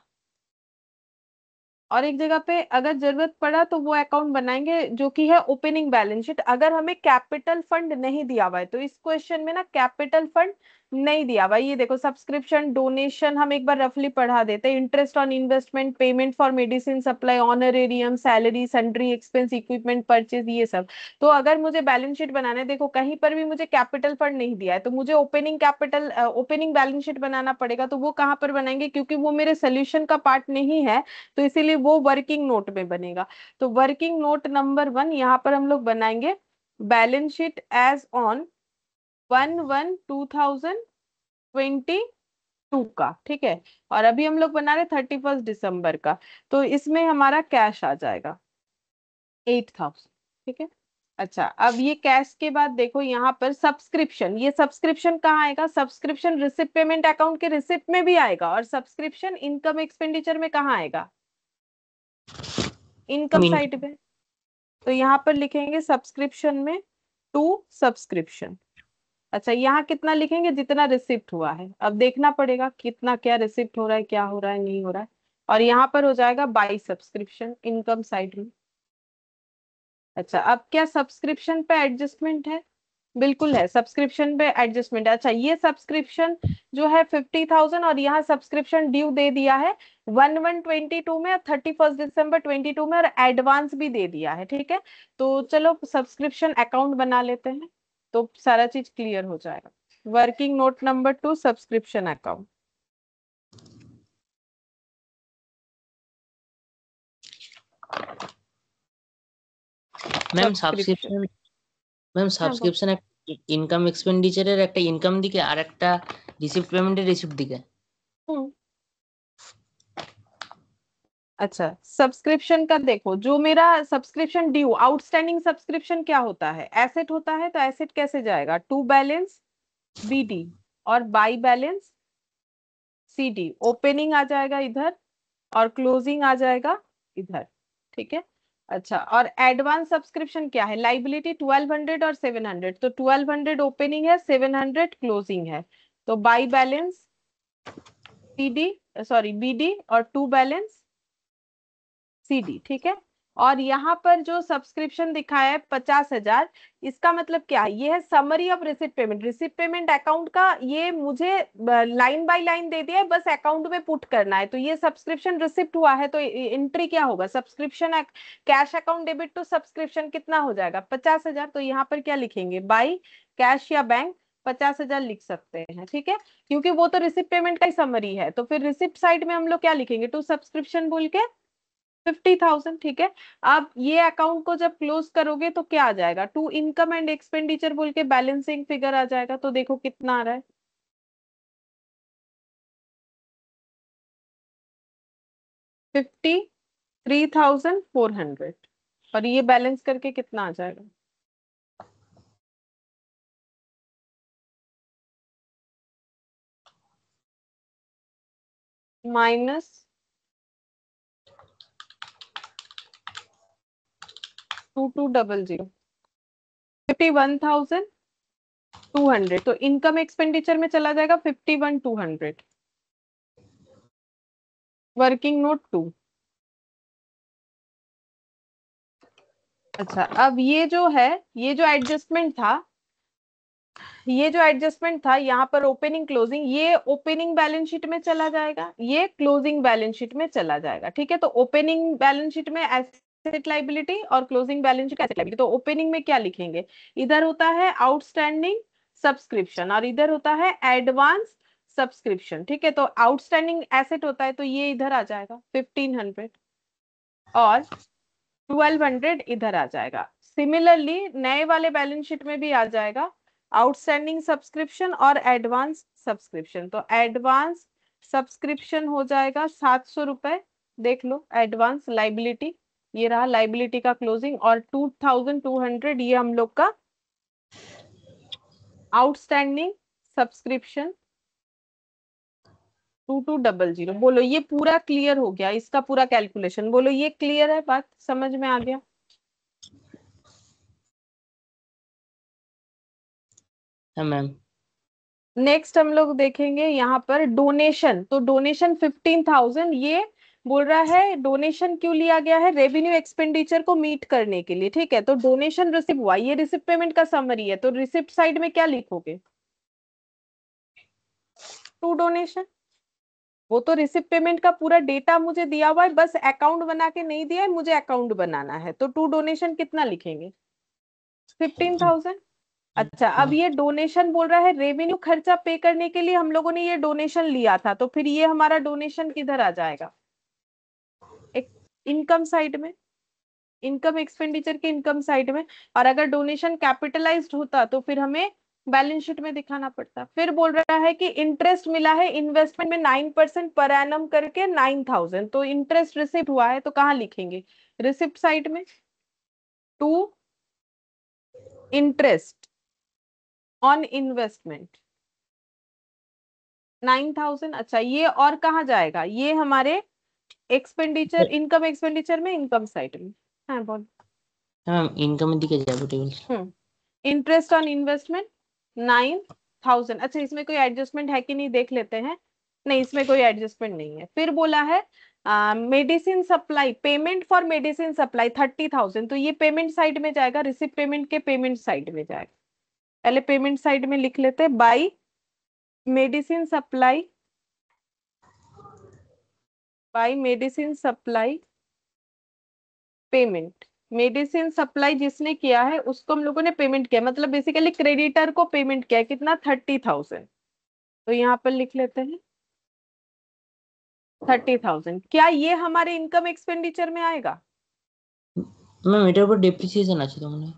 Speaker 2: और एक जगह पे अगर जरूरत पड़ा तो वो अकाउंट बनाएंगे जो कि है ओपनिंग बैलेंस शीट। अगर हमें कैपिटल फंड नहीं दिया हुआ है, तो इस क्वेश्चन में ना कैपिटल फंड नहीं दिया हुआ है। ये देखो, सब्सक्रिप्शन, डोनेशन हम एक बार रफली पढ़ा देते हैं, interest on investment, payment for medicine supply, honorarium, salary, sundry expense, equipment purchase, ये सब। तो अगर मुझे बैलेंस शीट बनाना है, देखो कहीं पर भी मुझे कैपिटल फंड नहीं दिया है, तो मुझे opening capital opening balance sheet बनाना पड़ेगा। तो वो कहाँ पर बनाएंगे, क्योंकि वो मेरे सोल्यूशन का पार्ट नहीं है, तो इसीलिए वो वर्किंग नोट में बनेगा। तो वर्किंग नोट नंबर 1 यहाँ पर हम लोग बनाएंगे बैलेंस शीट एज ऑन 1/1/2022 का, ठीक है। और अभी हम लोग बना रहे 31st दिसंबर का, तो इसमें हमारा कैश आ जाएगा 8000, ठीक है। अच्छा, अब ये कैश के बाद देखो यहाँ पर सब्सक्रिप्शन, ये सब्सक्रिप्शन कहाँ आएगा? सब्सक्रिप्शन रिसिप्ट पेमेंट अकाउंट के रिसिप्ट में भी आएगा, और सब्सक्रिप्शन इनकम एक्सपेंडिचर में कहाँ आएगा? इनकम साइड पे। तो यहाँ पर लिखेंगे सब्सक्रिप्शन में टू सब्सक्रिप्शन। अच्छा, यहाँ कितना लिखेंगे? जितना रिसिप्ट हुआ है। अब देखना पड़ेगा कितना क्या रिसिप्ट हो रहा है, क्या हो रहा है, नहीं हो रहा है। और यहाँ पर हो जाएगा बाई सब्सक्रिप्शन इनकम साइड में। अच्छा, अब क्या सब्सक्रिप्शन पे एडजस्टमेंट है? बिल्कुल है, सब्सक्रिप्शन पे एडजस्टमेंट है। अच्छा, ये सब्सक्रिप्शन जो है 50,000, और यहाँ सब्सक्रिप्शन ड्यू दे दिया है 1/1/22 में और 31st दिसंबर 22 में, और एडवांस भी दे दिया है, ठीक है। तो चलो सब्सक्रिप्शन अकाउंट बना लेते हैं, तो सारा चीज क्लियर हो जाएगा। Working note number 2 subscription account.
Speaker 3: Ma'am
Speaker 2: subscription. হ্যাঁ বল।
Speaker 3: সাবস্ক্রিপশন ইনকাম এক্সপেন্ডিচারের একটা ইনকাম দিকে আর একটা রিসিপ্ট পেমেন্টের রিসিপ্ট দিকে।
Speaker 2: हम्म। अच्छा, सब्सक्रिप्शन का देखो, जो मेरा सब्सक्रिप्शन ड्यू आउटस्टैंडिंग सब्सक्रिप्शन क्या होता है, एसेट होता है, तो एसेट कैसे जाएगा, टू बैलेंस बीडी और बाई बैलेंस सीडी, ओपनिंग आ जाएगा इधर और क्लोजिंग आ जाएगा इधर, ठीक है। अच्छा, और एडवांस सब्सक्रिप्शन क्या है, लाइबिलिटी 1200 और 700, तो 1200 ओपनिंग है, 700 क्लोजिंग है, तो by balance CD, sorry BD और टू बैलेंस सीडी, ठीक है। और यहाँ पर जो सब्सक्रिप्शन दिखाया है 50,000, इसका मतलब क्या है, ये है summary of receipt payment. Receipt payment account का ये मुझे लाइन बाय लाइन दे दिया है, बस अकाउंट में पुट करना है। तो ये सब्सक्रिप्शन रिसिप्ट हुआ है, तो एंट्री क्या होगा, subscription cash account debit to subscription कितना हो जाएगा 50,000। तो यहाँ पर क्या लिखेंगे, बाई कैश या बैंक 50,000 लिख सकते हैं, ठीक है, क्योंकि वो तो रिसिप्ट पेमेंट का ही समरी है। तो फिर रिसिप्ट साइड में हम लोग क्या लिखेंगे, टू सब्सक्रिप्शन बोल के 50,000, ठीक है। अब ये अकाउंट को जब क्लोज करोगे तो क्या आ जाएगा, टू इनकम एंड एक्सपेंडिचर बोल के बैलेंसिंग फिगर आ जाएगा। तो देखो कितना आ रहा है, 53,400, और ये बैलेंस करके कितना आ जाएगा, माइनस 2200, 51,200। तो इनकम एक्सपेंडिचर में चला जाएगा 51,200, वर्किंग नोट 2। अच्छा, अब ये जो है, ये जो एडजस्टमेंट था, ये जो एडजस्टमेंट था यहाँ पर ओपनिंग क्लोजिंग, ये ओपनिंग बैलेंस शीट में चला जाएगा, ये क्लोजिंग बैलेंस शीट में चला जाएगा, ठीक है। तो ओपनिंग बैलेंस शीट में एसेट लाइबिलिटी और closing balance sheet asset liability. तो ओपनिंग में क्या लिखेंगे, इधर होता है आउटस्टैंडिंग सब्सक्रिप्शन और इधर होता है एडवांस सब्सक्रिप्शन, ठीक है। तो आउटस्टैंडिंग एसेट होता है, तो ये इधर आ जाएगा 1500 और 1200 इधर आ जाएगा। सिमिलरली नए वाले बैलेंस शीट में भी आ जाएगा आउटस्टैंडिंग सब्सक्रिप्शन और एडवांस सब्सक्रिप्शन। तो एडवांस सब्सक्रिप्शन हो जाएगा 700 रुपए, देख लो एडवांस लाइबिलिटी, ये रहा लाइबिलिटी का क्लोजिंग, और 2200 ये हम लोग का आउटस्टैंडिंग सब्सक्रिप्शन 2200। बोलो ये पूरा क्लियर हो गया, इसका पूरा कैलकुलेशन, बोलो ये क्लियर है, बात समझ में आ गया।
Speaker 3: हाँ मैम।
Speaker 2: नेक्स्ट हम लोग देखेंगे यहाँ पर डोनेशन। तो डोनेशन 15,000, ये बोल रहा है डोनेशन क्यों लिया गया है, रेवेन्यू एक्सपेंडिचर को मीट करने के लिए, ठीक है। तो डोनेशन रिसिप्ट हुआ, ये रिसिप्ट पेमेंट का समरी है, तो रिसिप्ट साइड में क्या लिखोगे, टू डोनेशन। वो तो रिसिप्ट पेमेंट का पूरा डेटा मुझे दिया हुआ है, बस अकाउंट बना के नहीं दिया है, मुझे अकाउंट बनाना है। तो टू डोनेशन कितना लिखेंगे, 15,000। अच्छा, अब ये डोनेशन बोल रहा है रेवेन्यू खर्चा पे करने के लिए हम लोगों ने ये डोनेशन लिया था, तो फिर ये हमारा डोनेशन किधर आ जाएगा, एक इनकम साइड में, इनकम एक्सपेंडिचर के इनकम साइड में। और अगर डोनेशन कैपिटलाइज्ड होता तो फिर हमें बैलेंस शीट में दिखाना पड़ता। फिर बोल रहा है कि इंटरेस्ट मिला है इन्वेस्टमेंट में 9% पर एनम करके 9,000, तो इंटरेस्ट रिसिप्ट हुआ है, तो कहाँ लिखेंगे, रिसिप्ट साइड में, टू इंटरेस्ट ऑन इन्वेस्टमेंट 9,000। अच्छा, ये और कहाँ जाएगा, ये हमारे एक्सपेंडिचर, इनकम एक्सपेंडिचर में, इनकम साइड में। हाँ बोल।
Speaker 3: हाँ इनकमेর দিকে যাবো, ঠিক আছে।
Speaker 2: Interest on investment 9,000। अच्छा, इसमें कोई एडजस्टमेंट है कि नहीं देख लेते हैं, नहीं इसमें कोई एडजस्टमेंट नहीं है। फिर बोला है medicine supply, payment for medicine supply 30,000, तो ये पेमेंट साइड में जाएगा, रिसिप्ट पेमेंट के पेमेंट साइड में जाएगा। पहले पेमेंट साइड में लिख लेते हैं, by medicine supply, by medicine supply payment, medicine supply जिसने किया है उसको हम लोगों ने पेमेंट किया, मतलब बेसिकली क्रेडिटर को पेमेंट किया है कितना, 30,000। तो यहाँ पर लिख लेते हैं 30,000। क्या ये हमारे इनकम एक्सपेंडिचर में आएगा?
Speaker 3: ম্যাম এটার উপর ডেপ্রিসিয়েশন আছে তো মনে হয়।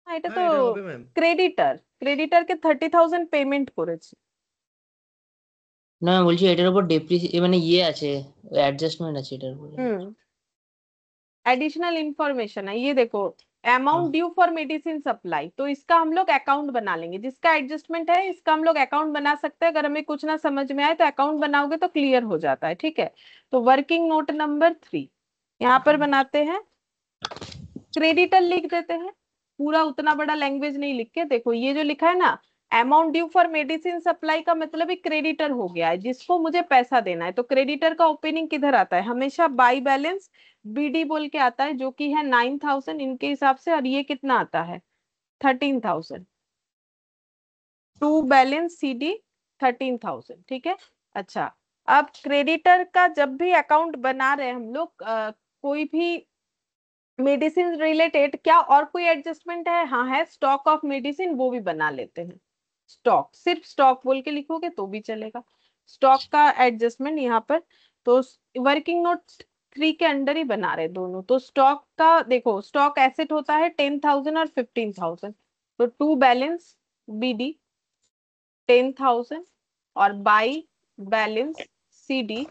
Speaker 2: হ্যাঁ, এটা
Speaker 1: হ্যাঁ
Speaker 2: তো
Speaker 1: এটা হবে ম্যাম।
Speaker 2: ক্রেডিটারকে 30,000 পেমেন্ট করেছে।
Speaker 3: না আমি বলছি এটার উপর মানে ইয়ে আছে, অ্যাডজাস্টমেন্ট আছে এটার উপরে।
Speaker 2: एडिशनल इंफॉर्मेशन है, ये देखो amount due for medicine supply, तो इसका हम लोग अकाउंट बना लेंगे, जिसका एडजस्टमेंट है इसका हम लोग अकाउंट बना सकते हैं। अगर हमें कुछ ना समझ में आए तो अकाउंट बनाओगे तो क्लियर हो जाता है, ठीक है। तो वर्किंग नोट नंबर 3 यहाँ पर बनाते हैं, क्रेडिटर लिख देते हैं, पूरा उतना बड़ा लैंग्वेज नहीं लिख के। देखो ये जो लिखा है ना, amount due for medicine supply का मतलब एक क्रेडिटर हो गया है जिसको मुझे पैसा देना है। तो क्रेडिटर का ओपनिंग किधर आता है, हमेशा बाई बैलेंस बीडी बोल के आता है, जो कि है 9,000 इनके हिसाब से, और ये कितना आता है 13,000। टू बैलेंस सीडी 13,000, ठीक है। अच्छा, अब क्रेडिटर का जब भी अकाउंट बना रहे हम लोग कोई भी मेडिसिन रिलेटेड, क्या और कोई एडजस्टमेंट है? हाँ है, स्टॉक ऑफ मेडिसिन, वो भी बना लेते हैं। स्टॉक, सिर्फ स्टॉक बोल के लिखोगे तो भी चलेगा, स्टॉक का एडजस्टमेंट यहाँ पर। तो वर्किंग नोट 3 के अंडर ही बना रहे दोनों। तो स्टॉक का देखो, स्टॉक एसेट होता है 10,000 और 15,000। तो टू बैलेंस बीडी 10,000 और बाई बैलेंस सीडी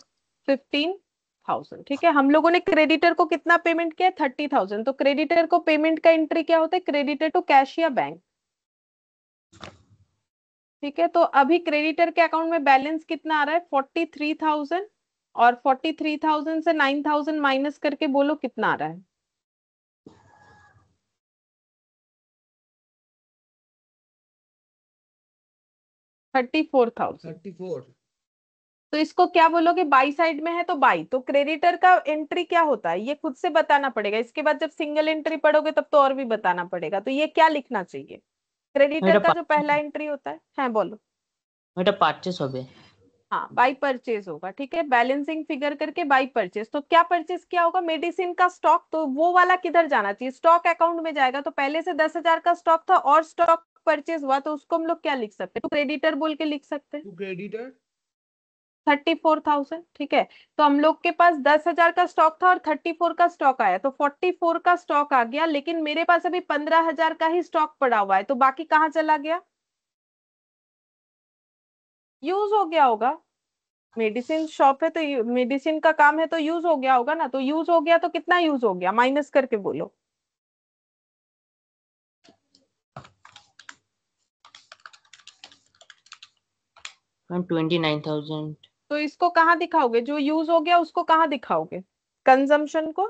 Speaker 2: 15,000, ठीक है। हम लोगों ने क्रेडिटर को कितना पेमेंट किया, 30,000। तो क्रेडिटर को पेमेंट का एंट्री क्या होता है, क्रेडिटर टू कैश या बैंक, ठीक है। तो अभी क्रेडिटर के अकाउंट में बैलेंस कितना आ रहा है, 43,000, और 43,000 से 9,000 माइनस करके बोलो कितना आ रहा है। $34,000।
Speaker 1: 34।
Speaker 2: तो इसको क्या बोलोगे, बाई साइड में है तो बाई। तो क्रेडिटर का एंट्री क्या होता है ये खुद से बताना पड़ेगा, इसके बाद जब सिंगल एंट्री पढ़ोगे तब तो और भी बताना पड़ेगा। तो ये क्या लिखना चाहिए, क्रेडिटर
Speaker 3: এটা
Speaker 2: का जो पहला एंट्री होता है बोलो।
Speaker 3: এটা পারচেস হবে।
Speaker 2: हाँ, बाई परचेज होगा, ठीक है। बैलेंसिंग फिगर करके बाई परचेज, तो क्या परचेज किया होगा, मेडिसिन का स्टॉक। तो वो वाला किधर जाना चाहिए, स्टॉक अकाउंट में जाएगा। तो पहले से 10,000 का स्टॉक था और स्टॉक परचेज हुआ, तो उसको हम लोग क्या लिख सकते हैं, तो क्रेडिटर बोल के लिख सकते हैं,
Speaker 1: टू क्रेडिटर
Speaker 2: 34,000, ठीक है। तो हम लोग के पास 10,000 का स्टॉक था और 34 का स्टॉक आया, तो 44 का स्टॉक आ गया। लेकिन मेरे पास अभी 15,000 का ही स्टॉक पड़ा हुआ है, तो बाकी कहाँ चला गया, यूज हो गया होगा। मेडिसिन शॉप है तो मेडिसिन का काम है तो यूज हो गया होगा ना। तो यूज हो गया तो कितना यूज हो गया, माइनस करके बोलो।
Speaker 3: मैम 29,000।
Speaker 2: तो इसको कहाँ दिखाओगे, जो यूज हो गया उसको कहाँ दिखाओगे, कंजम्पशन को,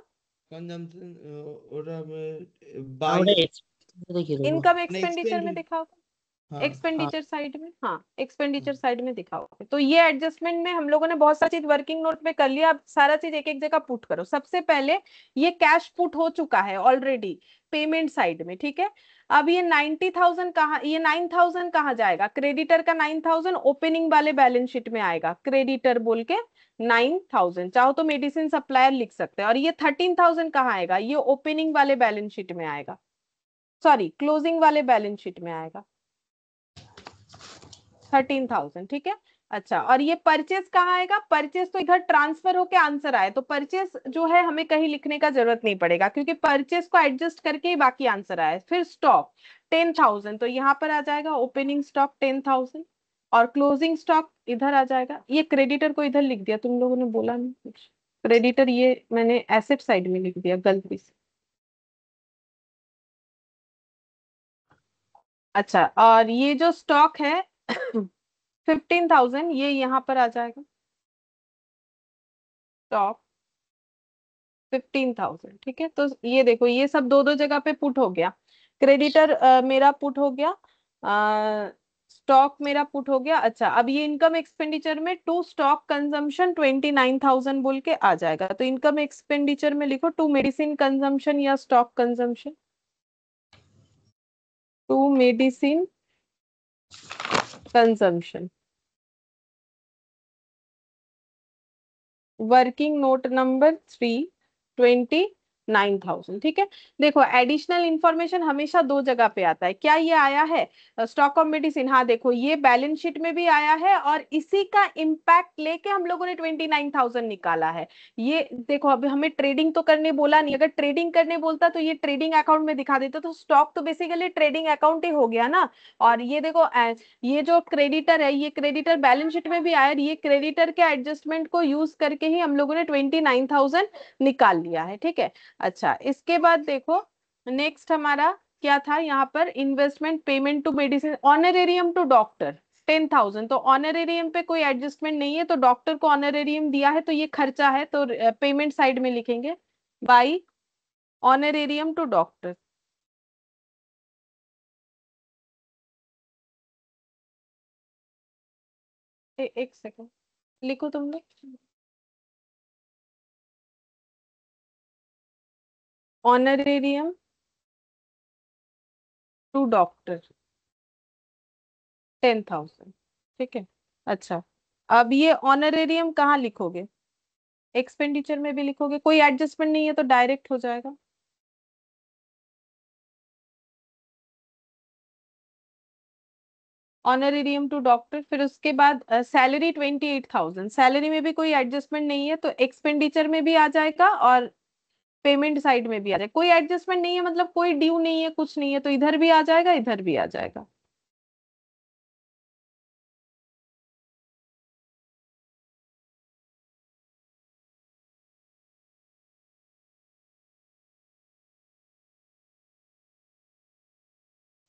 Speaker 1: कंजम्पशन ওটা
Speaker 3: ওটা
Speaker 1: বাই
Speaker 3: দেখিয়ে দেবো।
Speaker 2: इनकम
Speaker 1: না
Speaker 2: एक्सपेंडिचर में दिखाओगे,
Speaker 1: हाँ
Speaker 3: हाँ
Speaker 2: एक्सपेंडिचर साइड में, हाँ एक्सपेंडिचर साइड में दिखाओगे। तो ये एडजस्टमेंट में हम लोगों ने बहुत सारी चीज वर्किंग नोट में कर लिया। अब सारा चीज एक एक जगह पुट करो। सबसे पहले ये कैश पुट हो चुका है ऑलरेडी पेमेंट साइड में, ठीक है। अब ये 90,000 कहाँ, ये 9,000 कहाँ जाएगा, क्रेडिटर का 9,000 ओपनिंग वाले बैलेंस शीट में आएगा, क्रेडिटर बोल के 9,000, चाहो तो मेडिसिन सप्लायर लिख सकते हैं। और ये 13,000 कहाँ आएगा, ये ओपनिंग वाले बैलेंस शीट में आएगा, सॉरी क्लोजिंग वाले बैलेंस शीट में आएगा 13,000, ठीक है। अच्छा, और ये परचेस कहाँ आएगा, परचेस तो इधर ट्रांसफर होके आंसर आए, तो परचेस जो है हमें कहीं लिखने का जरूरत नहीं पड़ेगा, क्योंकि परचेस को एडजस्ट करके ही बाकी आंसर आए। फिर स्टॉक 10,000, तो यहाँ पर आ जाएगा ओपनिंग स्टॉक 10,000, और क्लोजिंग स्टॉक इधर आ जाएगा। ये क्रेडिटर को इधर लिख दिया, तुम लोगों ने बोला नहीं कुछ, क्रेडिटर ये मैंने एसेट साइड में लिख दिया गलती से। अच्छा, और ये जो स्टॉक है 15,000, ये यहाँ पर आ जाएगा, स्टॉक 15,000, ठीक है। तो ये देखो, ये सब दो दो जगह पे पुट हो गया। क्रेडिटर मेरा पुट हो गया, स्टॉक मेरा पुट हो गया। अच्छा, अब ये इनकम एक्सपेंडिचर में टू स्टॉक कंजम्पशन 29,000 बोल के आ जाएगा। तो इनकम एक्सपेंडिचर में लिखो टू मेडिसिन कंजम्पशन या stock consumption, to medicine consumption. Working note number 3, 20 9,000। ठीक है, देखो एडिशनल इंफॉर्मेशन हमेशा दो जगह पे आता है। क्या ये आया है स्टॉक ऑफ मेडिसिन? हाँ देखो, ये बैलेंस शीट में भी आया है और इसी का इम्पैक्ट लेके हम लोगों ने 29,000 निकाला है। ये देखो, अभी हमें ट्रेडिंग तो करने बोला नहीं, अगर ट्रेडिंग करने बोलता तो ये ट्रेडिंग अकाउंट में दिखा देता, तो स्टॉक तो बेसिकली ट्रेडिंग अकाउंट ही हो गया ना। और ये देखो ये जो क्रेडिटर है, ये क्रेडिटर बैलेंस शीट में भी आया, ये क्रेडिटर के एडजस्टमेंट को यूज करके ही हम लोगों ने 29,000 निकाल लिया है। ठीक है, अच्छा इसके बाद देखो नेक्स्ट हमारा क्या था यहाँ पर, investment payment to medicine honorarium to doctor 10,000। तो ऑनरेरियम पे कोई एडजस्टमेंट नहीं है, तो डॉक्टर को ऑनरेरियम दिया है तो ये खर्चा है, तो पेमेंट साइड में लिखेंगे बाई ऑनरेरियम टू डॉक्टर। एक सेकंड लिखो तुम लोग, ऑनरेरियम टू डॉक्टर 10,000। ठीक है, अच्छा अब ये ऑनरेरियम कहाँ लिखोगे? एक्सपेंडिचर में भी लिखोगे, कोई एडजस्टमेंट नहीं है तो डायरेक्ट हो जाएगा। ऑनरेरियम टू डॉक्टर, फिर उसके बाद सैलरी 28,000, सैलरी में भी कोई एडजस्टमेंट नहीं है तो एक्सपेंडिचर में भी आ जाएगा और पेमेंट साइड में भी आ जाएगा। कोई एडजस्टमेंट नहीं है मतलब कोई ड्यू नहीं है, कुछ नहीं है, तो इधर भी आ जाएगा इधर भी आ जाएगा।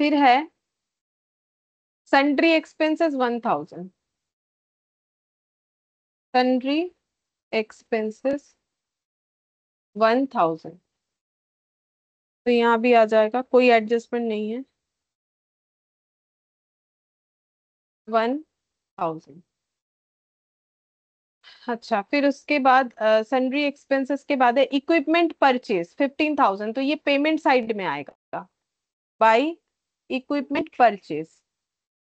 Speaker 2: फिर है सन्ड्री एक्सपेंसेस 1,000, सन्ड्री एक्सपेंसेस 1,000, तो यहाँ भी आ जाएगा, कोई एडजस्टमेंट नहीं है 1,000। अच्छा फिर उसके बाद सन्ड्री एक्सपेंसेस के बाद है इक्विपमेंट परचेज 15,000, तो ये पेमेंट साइड में आएगा by equipment purchase.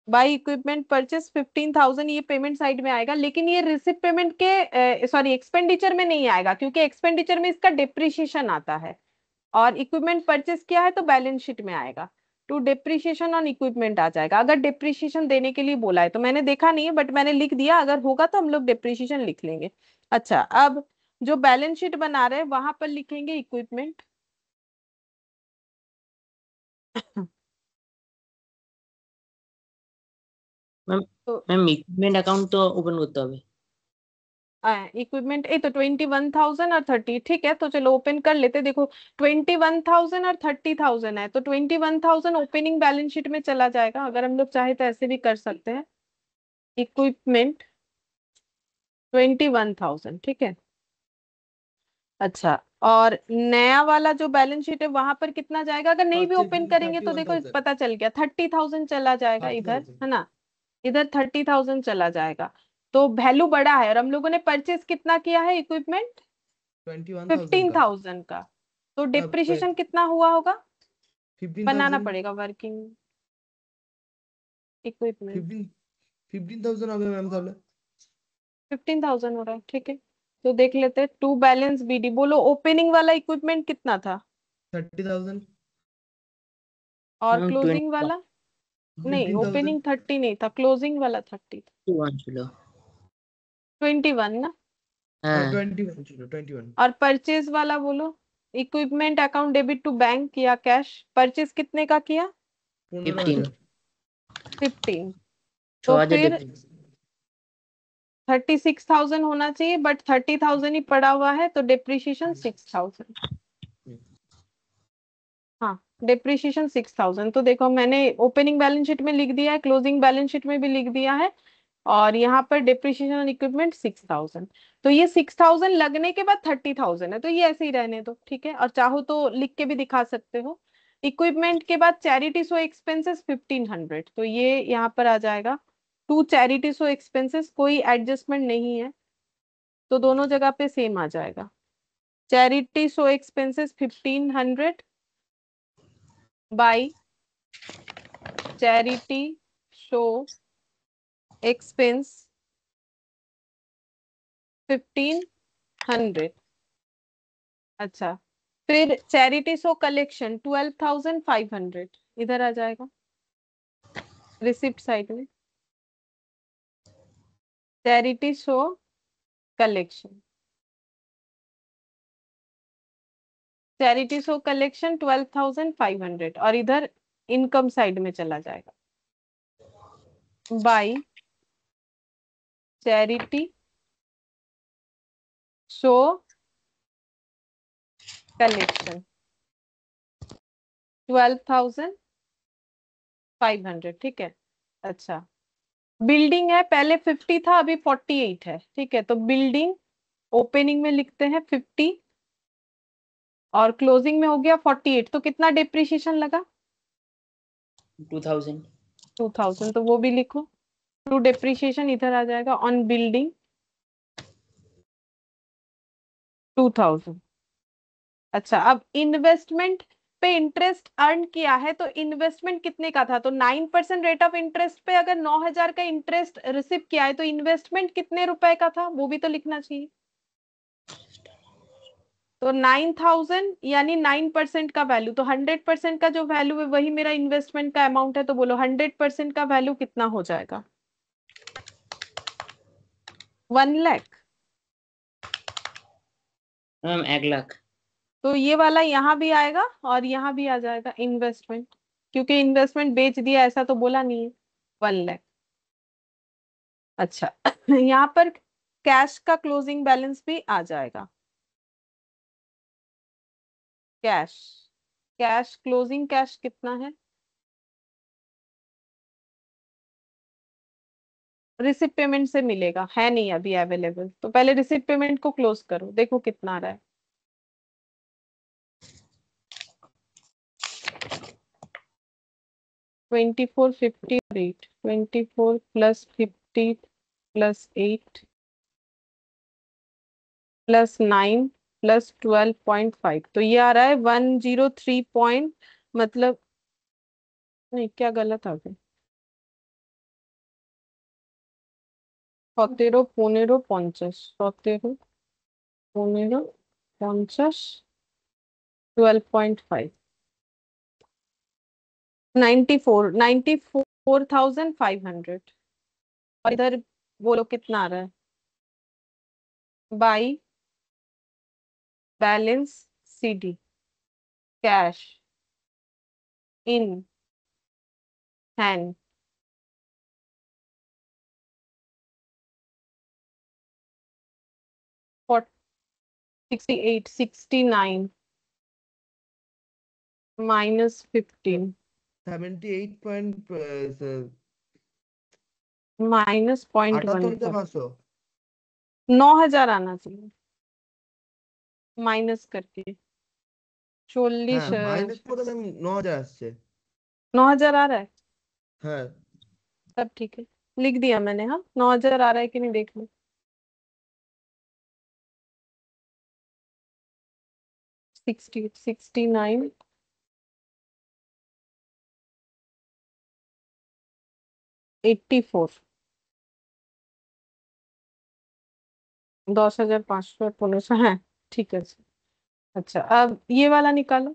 Speaker 2: By equipment purchase 15,000 ये पेमेंट साइड में आएगा, लेकिन ये रिसिप्ट पेमेंट के सॉरी एक्सपेंडिचर में नहीं आएगा, क्योंकि एक्सपेंडिचर में इसका डिप्रिशिएशन आता है और इक्विपमेंट परचेज किया है तो बैलेंस शीट में आएगा। टू डिप्रिशिएशन ऑन इक्विपमेंट आ जाएगा, अगर डिप्रिशिएशन देने के लिए बोला है तो। मैंने देखा नहीं है बट मैंने लिख दिया, अगर होगा तो हम लोग डिप्रिशिएशन लिख लेंगे। अच्छा अब जो बैलेंस शीट बना रहे हैं वहां पर लिखेंगे इक्विपमेंट।
Speaker 3: ম্যাম
Speaker 2: तो
Speaker 3: ম্যাম ইকুইপমেন্ট অ্যাকাউন্ট তো ওপেন করতে হবে।
Speaker 2: इक्विपमेंट तो 21,000 और 30, ठीक है तो चलो ओपन कर लेते। देखो 21,000 और 30,000 है, तो 21,000 ओपनिंग बैलेंस शीट में चला जाएगा, अगर हम लोग चाहे तो ऐसे भी कर सकते हैं। इक्विपमेंट 21,000, ठीक है। अच्छा और नया वाला जो बैलेंस शीट है वहां पर कितना जाएगा? अगर नहीं भी
Speaker 1: परचेज
Speaker 2: ओपन
Speaker 1: भी
Speaker 2: करेंगे तो देखो
Speaker 1: 31,000,
Speaker 2: पता चल गया 30,000 चला जाएगा
Speaker 1: थर्टी
Speaker 2: इधर,
Speaker 1: थाउजेंड
Speaker 2: है ना, इधर 30,000 चला जाएगा। तो वैल्यू बड़ा है और हम लोगों ने परचेज कितना किया है इक्विपमेंट
Speaker 1: 21,000 का।
Speaker 2: 15,000 का, तो डिप्रिशिएशन कितना हुआ होगा?
Speaker 1: फिफ्टीन
Speaker 2: बनाना
Speaker 1: थाउजेंड
Speaker 2: पड़ेगा वर्किंग इक्विपमेंट।
Speaker 1: 15,000 হবে ম্যাম তাহলে।
Speaker 2: 15,000 हो रहा है, ठीक है तो देख लेते हैं। टू बैलेंस बीडी, बोलो ओपनिंग वाला इक्विपमेंट कितना था
Speaker 1: 30,000,
Speaker 2: और
Speaker 3: ম্যাম
Speaker 2: क्लोजिंग वाला? नहीं
Speaker 1: 15,000,
Speaker 2: ओपनिंग 30 नहीं था, क्लोजिंग वाला 30 था।
Speaker 3: 21 ছিল।
Speaker 2: 21 ना।
Speaker 3: হ্যাঁ
Speaker 1: 21 ছিল 21।
Speaker 2: और परचेज वाला बोलो, equipment account debit to bank या कैश, परचेज कितने का किया?
Speaker 3: 15
Speaker 1: 15,000,
Speaker 2: 15। तो
Speaker 3: 6,000
Speaker 2: फिर
Speaker 3: ডিফারেন্স।
Speaker 2: 36,000 होना चाहिए, बट 30,000 ही पड़ा हुआ है, तो डिप्रिशिएशन 6,000। हाँ डिप्रिशिएशन 6,000, तो देखो मैंने ओपनिंग बैलेंस शीट में लिख दिया है, क्लोजिंग बैलेंस शीट में भी लिख दिया है, और यहाँ पर डिप्रिशिएशन ऑन इक्विपमेंट 6,000। तो ये 6,000 लगने के बाद 30,000 है, तो ये ऐसे ही रहने दो, ठीक है। और चाहो तो लिख के भी दिखा सकते हो। इक्विपमेंट के बाद चैरिटी शो एक्सपेंसेस 1,500, तो ये यहाँ पर आ जाएगा। टू चैरिटी शो एक्सपेंसेस कोई एडजस्टमेंट नहीं है, तो दोनों जगह पे सेम आ जाएगा। Charity show expenses 1,500 by charity show expense 1,500। अच्छा फिर चैरिटी शो कलेक्शन 12,500 इधर आ जाएगा रिसिप्ट साइड में। Charity show collection, charity show collection 12,500 और इधर इनकम साइड में चला जाएगा बाई चैरिटी शो कलेक्शन 12,500। ठीक है। अच्छा, बिल्डिंग है, पहले 50 था अभी 48 है। ठीक है, तो बिल्डिंग ओपनिंग में लिखते हैं 50 और क्लोजिंग में हो गया 48, तो कितना डिप्रिशिएशन लगा?
Speaker 3: 2000।
Speaker 2: 2000, तो वो भी लिखो। टू डिप्रिशिएशन इधर आ जाएगा ऑन बिल्डिंग 2000। अच्छा, अब इन्वेस्टमेंट पे इंटरेस्ट अर्न किया है, तो इन्वेस्टमेंट कितने का था? तो 9% रेट ऑफ इंटरेस्ट पे अगर 9,000 का इंटरेस्ट रिसीव किया है तो इन्वेस्टमेंट कितने रुपए का था वो भी तो लिखना चाहिए। तो 9,000 यानी 9% का वैल्यू, तो 100% का जो वैल्यू है वही मेरा इन्वेस्टमेंट का अमाउंट है। तो बोलो 100% का वैल्यू कितना हो जाएगा? 1 लाख।
Speaker 3: मैम 1 लाख।
Speaker 2: तो ये वाला यहाँ भी आएगा और यहाँ भी आ जाएगा इन्वेस्टमेंट, क्योंकि इन्वेस्टमेंट बेच दिया ऐसा तो बोला नहीं है। 1 लाख। अच्छा यहाँ पर कैश का क्लोजिंग बैलेंस भी आ जाएगा। कैश, कैश क्लोजिंग कैश कितना है? रिसिप्ट पेमेंट से मिलेगा, है नहीं अभी अवेलेबल, तो पहले रिसिप्ट पेमेंट को क्लोज करो, देखो कितना आ रहा है। 2458, 24 प्लस 50 प्लस 8 प्लस 9 प्लस 12.5, तो ये आ रहा है 103 पॉइंट, मतलब नहीं, क्या गलत आ गया? 17, 15, 50, 17, 15, 50, 12.5, 94,500। और इधर बोलो कितना आ रहा है? By balance CD cash in hand 68, 69 minus 15
Speaker 1: 78
Speaker 2: minus 0.15,
Speaker 1: 78,500।
Speaker 2: 9,000 आना चाहिए माइनस करके। 40,
Speaker 1: হ্যাঁ মাইনাস করে ম্যাম 9,000 আসছে।
Speaker 2: 9,000 आ रहा है,
Speaker 1: হ্যাঁ
Speaker 2: तब ठीक है, लिख दिया मैंने। हाँ, 9,000 आ रहा है कि नहीं देख लो। 60, 69 84, 10,500 1500, है ठीक है। अच्छा, अब ये वाला निकालो,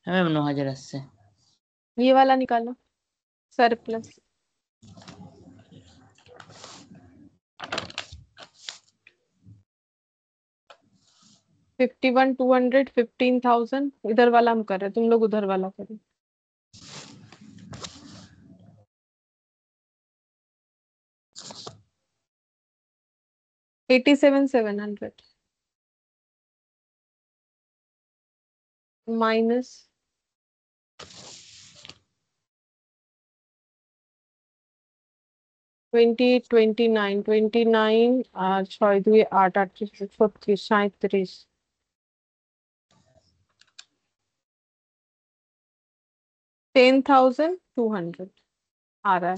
Speaker 3: হ্যাঁ ম্যাম 9000 আসছে।
Speaker 2: ये वाला निकालो, सरप्लस। 51, 200, 15,000 इधर वाला हम कर रहे हैं, तुम लोग उधर वाला करो। $87,700 माइनस 28, 29, 29 আর 6 2 8, 38, 36, 37, 10,200 आ रहा है।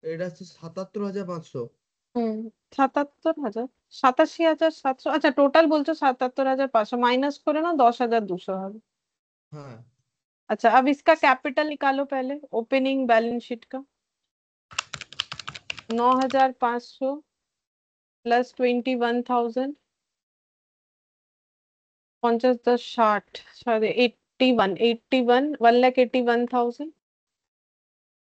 Speaker 1: এটা হচ্ছে 77,500।
Speaker 2: 77,000, 87,700। আচ্ছা, টোটাল বলছো 77,500, মাইনাস করে না 10,200 হবে।
Speaker 1: হ্যাঁ
Speaker 2: अच्छा, अब इसका कैपिटल निकालो पहले, ओपनिंग बैलेंस शीट का। 9,500 प्लस 21,000, 50 10 60 81 1,81,000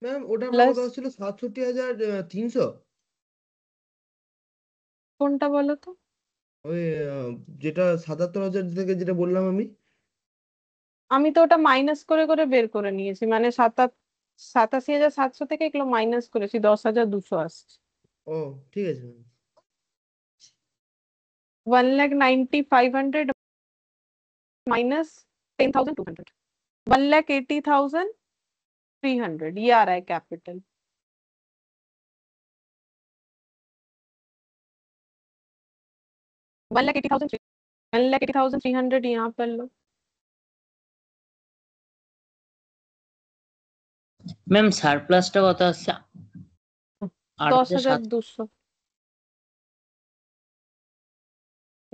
Speaker 1: ম্যাম ওটা আমার
Speaker 2: প্লাস
Speaker 1: কথা হচ্ছিল 67,300।
Speaker 2: কোনটা বলো তো?
Speaker 1: ওই যেটা 77,000 থেকে যেটা বললাম আমি।
Speaker 2: আমি তো ওটা মাইনাস করে করে বের করে নিয়েছি, মানে 87,700 থেকে এগুলো মাইনাস করেছি, 10,200 আসছে।
Speaker 1: ও ঠিক আছে ম্যাম।
Speaker 2: 1,90,500 माइनस 10,200, 1,80,300, ये आ रहा है capital. One lakh eighty thousand 300 यहाँ पर लो।
Speaker 3: ম্যাম সারপ্লাসটা কত আসছে? 8,700।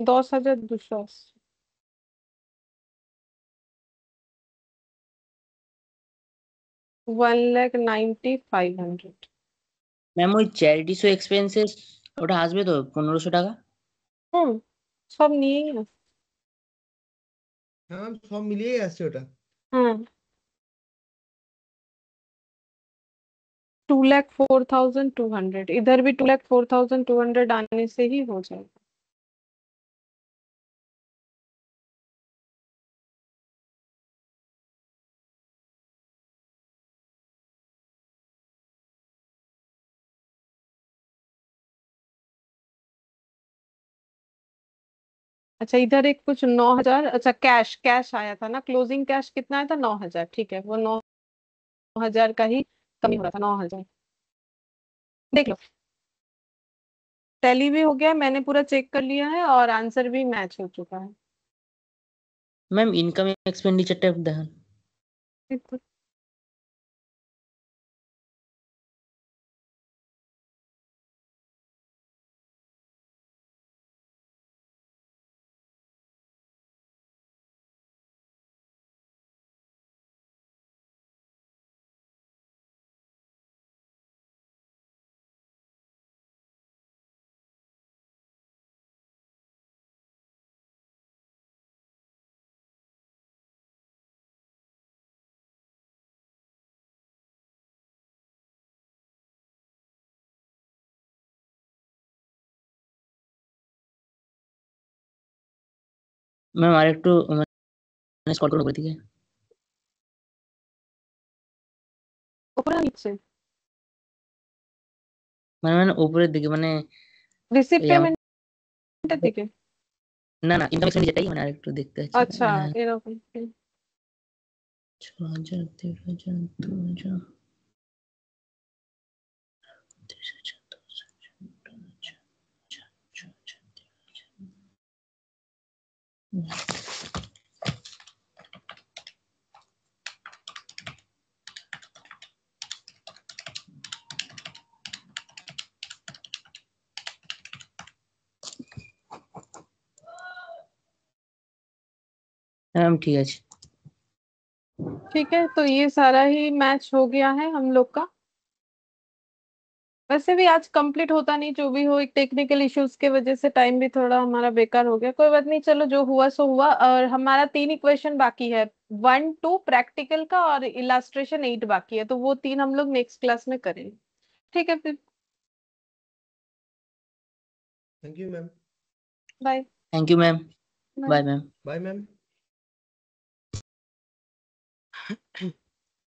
Speaker 2: 10,200, 10,200 আসছে। 1,90,500।
Speaker 3: ম্যাম ওই চ্যারিটি শো এক্সপেন্সেস ওটা আসবে তো 1,500 টাকা?
Speaker 2: হুম, সব নিয়েই আসছে।
Speaker 1: হ্যাঁ ম্যাম সব মিলিয়েই আসছে ওটা।
Speaker 2: हाँ, 2,04,200, इधर भी 2,04,200 आने से ही हो जाएगा। अच्छा, इधर एक कुछ 9,000, अच्छा कैश कैश आया था ना, क्लोजिंग कैश कितना आया था? 9,000, ठीक है, वो 9,000 का ही कमी हो रहा था, 9,000। देख लो, टैली भी हो गया, मैंने पूरा चेक कर लिया है और आंसर भी मैच हो चुका है।
Speaker 3: ম্যাম ইনকাম এক্সপেন্ডিচারটা একটু দেখান।
Speaker 2: देखो,
Speaker 3: ম্যাম আরেকটু মানে স্ক্রল করো উপরের দিকে।
Speaker 2: ऊपर और नीचे?
Speaker 3: মানে উপরের দিকে মানে
Speaker 2: रिसीव
Speaker 3: এই
Speaker 2: पेमेंट দিকে?
Speaker 3: না না ইনকাম এক্সপেন্ডিচারটাই মানে আরেকটু দেখতে পাচ্ছি।
Speaker 2: আচ্ছা,
Speaker 3: হ্যাঁ,
Speaker 2: এরকম
Speaker 3: 6,000 13,000 2,000 30,000 10,000 হ্যাঁ ম্যাম ঠিক আছে।
Speaker 2: ठीक है, तो ये सारा ही मैच हो गया है हम लोग का। वैसे भी आज कंप्लीट होता नहीं, जो भी हो, एक टेक्निकल इश्यूज के वजह से टाइम भी थोड़ा हमारा बेकार हो गया, कोई बात नहीं, चलो जो हुआ सो हुआ। और हमारा 3 इक्वेशन बाकी है, 1 2 प्रैक्टिकल का और इलास्ट्रेशन 8 बाकी है, तो वो 3 हम लोग नेक्स्ट क्लास में करेंगे। ठीक है फिर,
Speaker 1: thank you ma'am.
Speaker 2: Bye.
Speaker 3: Thank you ma'am.
Speaker 2: Bye.
Speaker 3: Bye ma'am.
Speaker 1: Bye ma'am.